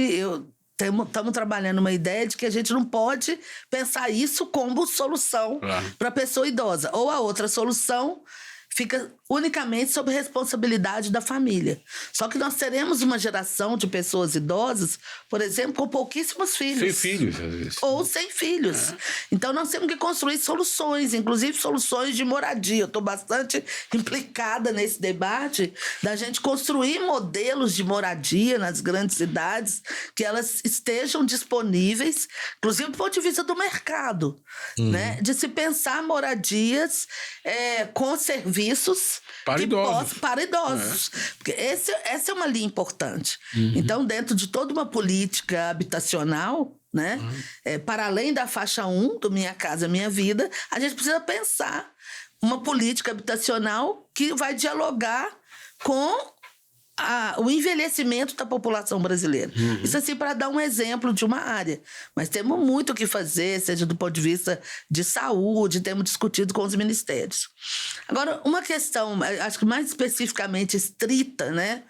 estamos trabalhando uma ideia de que a gente não pode pensar isso como solução para a pessoa idosa. Ou a outra solução fica unicamente sob responsabilidade da família. Só que nós teremos uma geração de pessoas idosas, por exemplo, com pouquíssimos filhos. Sem filhos, às vezes. Ou sem filhos. Então, nós temos que construir soluções, inclusive soluções de moradia. Eu estou bastante implicada nesse debate da gente construir modelos de moradia nas grandes cidades, que elas estejam disponíveis, inclusive do ponto de vista do mercado, né? De se pensar moradias com serviços para idosos. Para idosos. Porque essa é uma linha importante. Então, dentro de toda uma política habitacional, né? Para além da faixa 1 do Minha Casa Minha Vida, a gente precisa pensar uma política habitacional que vai dialogar com o envelhecimento da população brasileira. Isso assim para dar um exemplo de uma área. Mas temos muito o que fazer, seja do ponto de vista de saúde, temos discutido com os ministérios. Agora, uma questão, acho que mais especificamente estrita, né,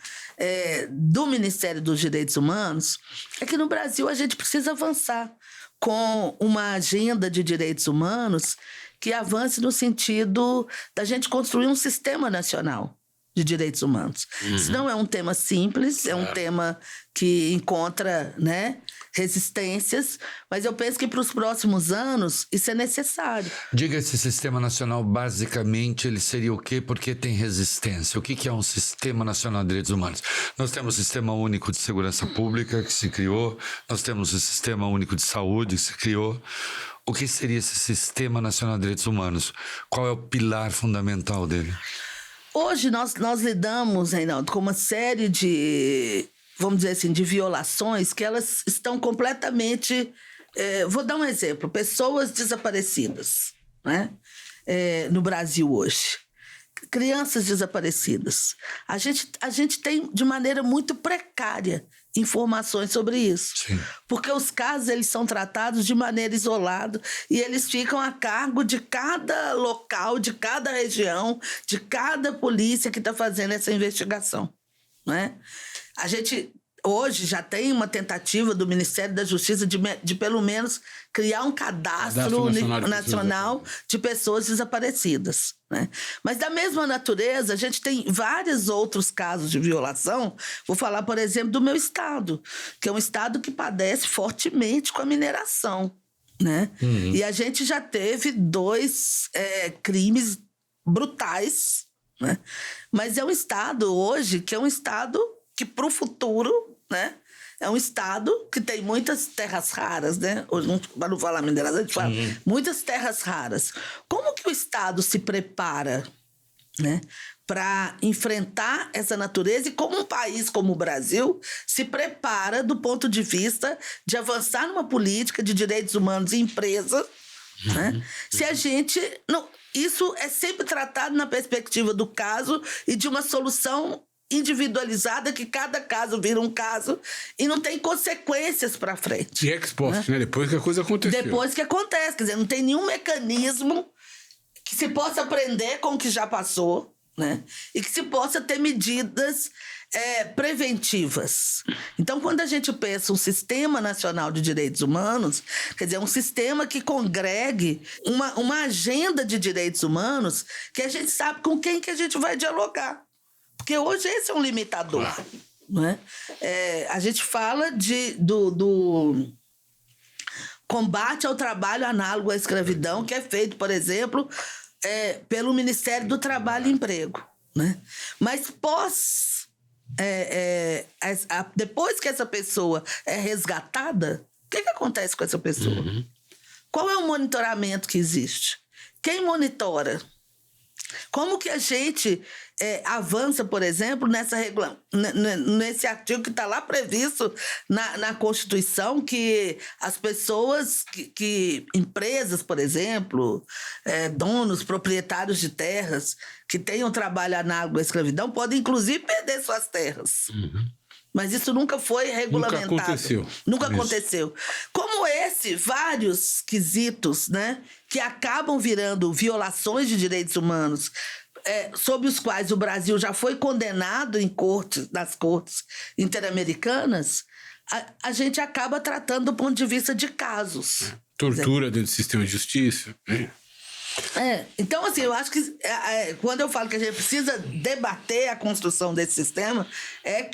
do Ministério dos Direitos Humanos, é que no Brasil a gente precisa avançar com uma agenda de direitos humanos que avance no sentido da gente construir um sistema nacional de direitos humanos. Isso não é um tema simples, é um tema que encontra, né, resistências, mas eu penso que para os próximos anos isso é necessário. Diga, esse sistema nacional, basicamente, ele seria o quê? Porque tem resistência. O que é um sistema nacional de direitos humanos? Nós temos o Sistema Único de Segurança Pública, que se criou, nós temos o Sistema Único de Saúde, que se criou. O que seria esse Sistema Nacional de Direitos Humanos? Qual é o pilar fundamental dele? Hoje nós lidamos, Reinaldo, com uma série de, vamos dizer assim, de violações que elas estão completamente... vou dar um exemplo. Pessoas desaparecidas, né? No Brasil hoje. Crianças desaparecidas. A gente tem, de maneira muito precária, informações sobre isso. Sim. Porque os casos eles são tratados de maneira isolada e eles ficam a cargo de cada local, de cada região, de cada polícia que está fazendo essa investigação, né? A gente hoje já tem uma tentativa do Ministério da Justiça de pelo menos criar um cadastro nacional de pessoas desaparecidas, né? Mas da mesma natureza, a gente tem vários outros casos de violação. Vou falar, por exemplo, do meu estado, que é um estado que padece fortemente com a mineração, né? E a gente já teve 2 crimes brutais, né? Mas é um estado hoje que é um estado que para o futuro, né, é um estado que tem muitas terras raras, né? Hoje, para não falar mineração, a gente fala muitas terras raras. Como que o estado se prepara, né, para enfrentar essa natureza e como um país como o Brasil se prepara do ponto de vista de avançar numa política de direitos humanos em empresas, né? Se a gente... não, isso é sempre tratado na perspectiva do caso e de uma solução individualizada, que cada caso vira um caso e não tem consequências para frente. E ex-post, né? Depois que a coisa aconteceu. Depois que acontece, quer dizer, não tem nenhum mecanismo que se possa aprender com o que já passou, né? E que se possa ter medidas preventivas. Então, quando a gente pensa um Sistema Nacional de Direitos Humanos, quer dizer, um sistema que congregue uma agenda de direitos humanos que a gente sabe com quem que a gente vai dialogar. Porque hoje esse é um limitador. Claro. Né? A gente fala do combate ao trabalho análogo à escravidão, que é feito, por exemplo, pelo Ministério do Trabalho e Emprego. Né? Mas depois que essa pessoa é resgatada, o que acontece com essa pessoa? Qual é o monitoramento que existe? Quem monitora? Como que a gente avança, por exemplo, nesse artigo que está lá previsto na Constituição, que as pessoas, empresas, por exemplo, donos, proprietários de terras que tenham trabalho análogo à escravidão podem, inclusive, perder suas terras. Mas isso nunca foi regulamentado. Nunca aconteceu. Como vários quesitos, né, que acabam virando violações de direitos humanos, sobre os quais o Brasil já foi condenado nas cortes interamericanas, a gente acaba tratando do ponto de vista de casos. Tortura dentro do sistema de justiça. Então, assim, eu acho que quando eu falo que a gente precisa debater a construção desse sistema,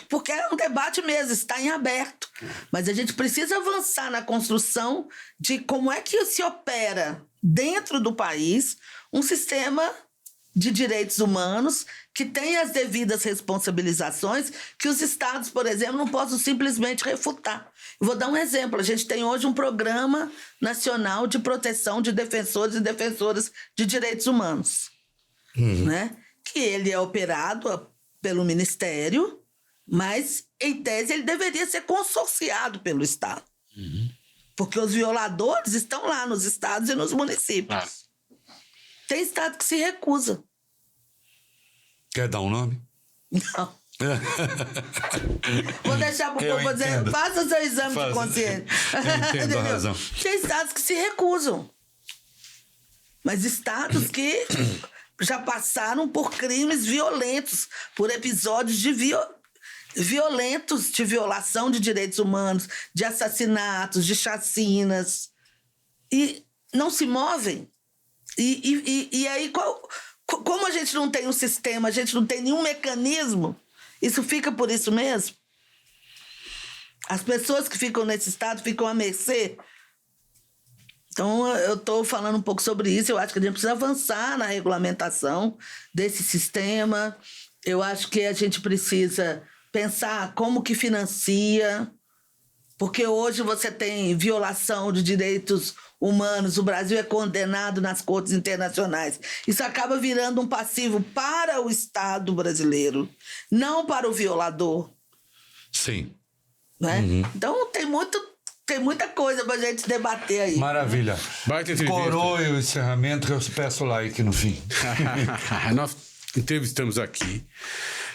porque é um debate mesmo, está em aberto. Mas a gente precisa avançar na construção de como é que se opera dentro do país um sistema de direitos humanos que tenha as devidas responsabilizações que os estados, por exemplo, não possam simplesmente refutar. Eu vou dar um exemplo. A gente tem hoje um programa nacional de proteção de defensores e defensoras de direitos humanos, né? Que ele é operado pelo Ministério, mas, em tese, ele deveria ser consorciado pelo Estado. Porque os violadores estão lá nos estados e nos municípios. Tem estado que se recusa. Quer dar um nome? Não. Vou deixar pro povo dizer, faça seu exame de consciência. Eu entendo a razão. Tem estados que se recusam. Mas estados que já passaram por crimes violentos, por episódios violentos de violação de direitos humanos, de assassinatos, de chacinas. E não se movem. E aí, como a gente não tem um sistema, a gente não tem nenhum mecanismo, isso fica por isso mesmo? As pessoas que ficam nesse estado ficam à mercê. Então, eu estou falando um pouco sobre isso. Eu acho que a gente precisa avançar na regulamentação desse sistema. Eu acho que a gente precisa pensar como que financia, porque hoje você tem violação de direitos humanos, o Brasil é condenado nas cortes internacionais. Isso acaba virando um passivo para o Estado brasileiro, não para o violador. Sim. Né? Então, tem muita coisa pra gente debater aí. Maravilha. Coroe o encerramento que eu peço like no fim. Nós entrevistamos aqui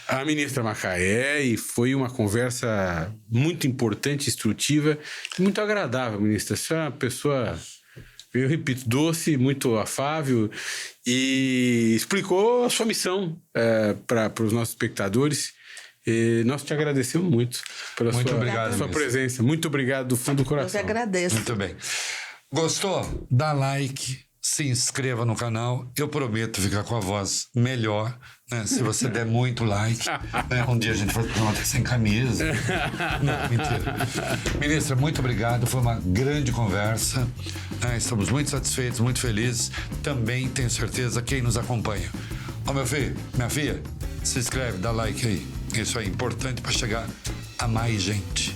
a ministra Macaé e foi uma conversa muito importante, instrutiva e muito agradável, ministra. Você é uma pessoa, eu repito, doce, muito afável e explicou a sua missão para os nossos espectadores. E nós te agradecemos muito pela sua presença. Muito obrigado do fundo do coração. Eu que agradeço. Muito bem. Gostou? Dá like, se inscreva no canal. Eu prometo ficar com a voz melhor, né? Se você der muito like. Né? Um dia a gente vai até sem camisa. Não, mentira. Ministra, muito obrigado. Foi uma grande conversa. Né? Estamos muito satisfeitos, muito felizes. Também tenho certeza quem nos acompanha. Ó, meu filho, minha filha, se inscreve, dá like aí. Isso é importante para chegar a mais gente.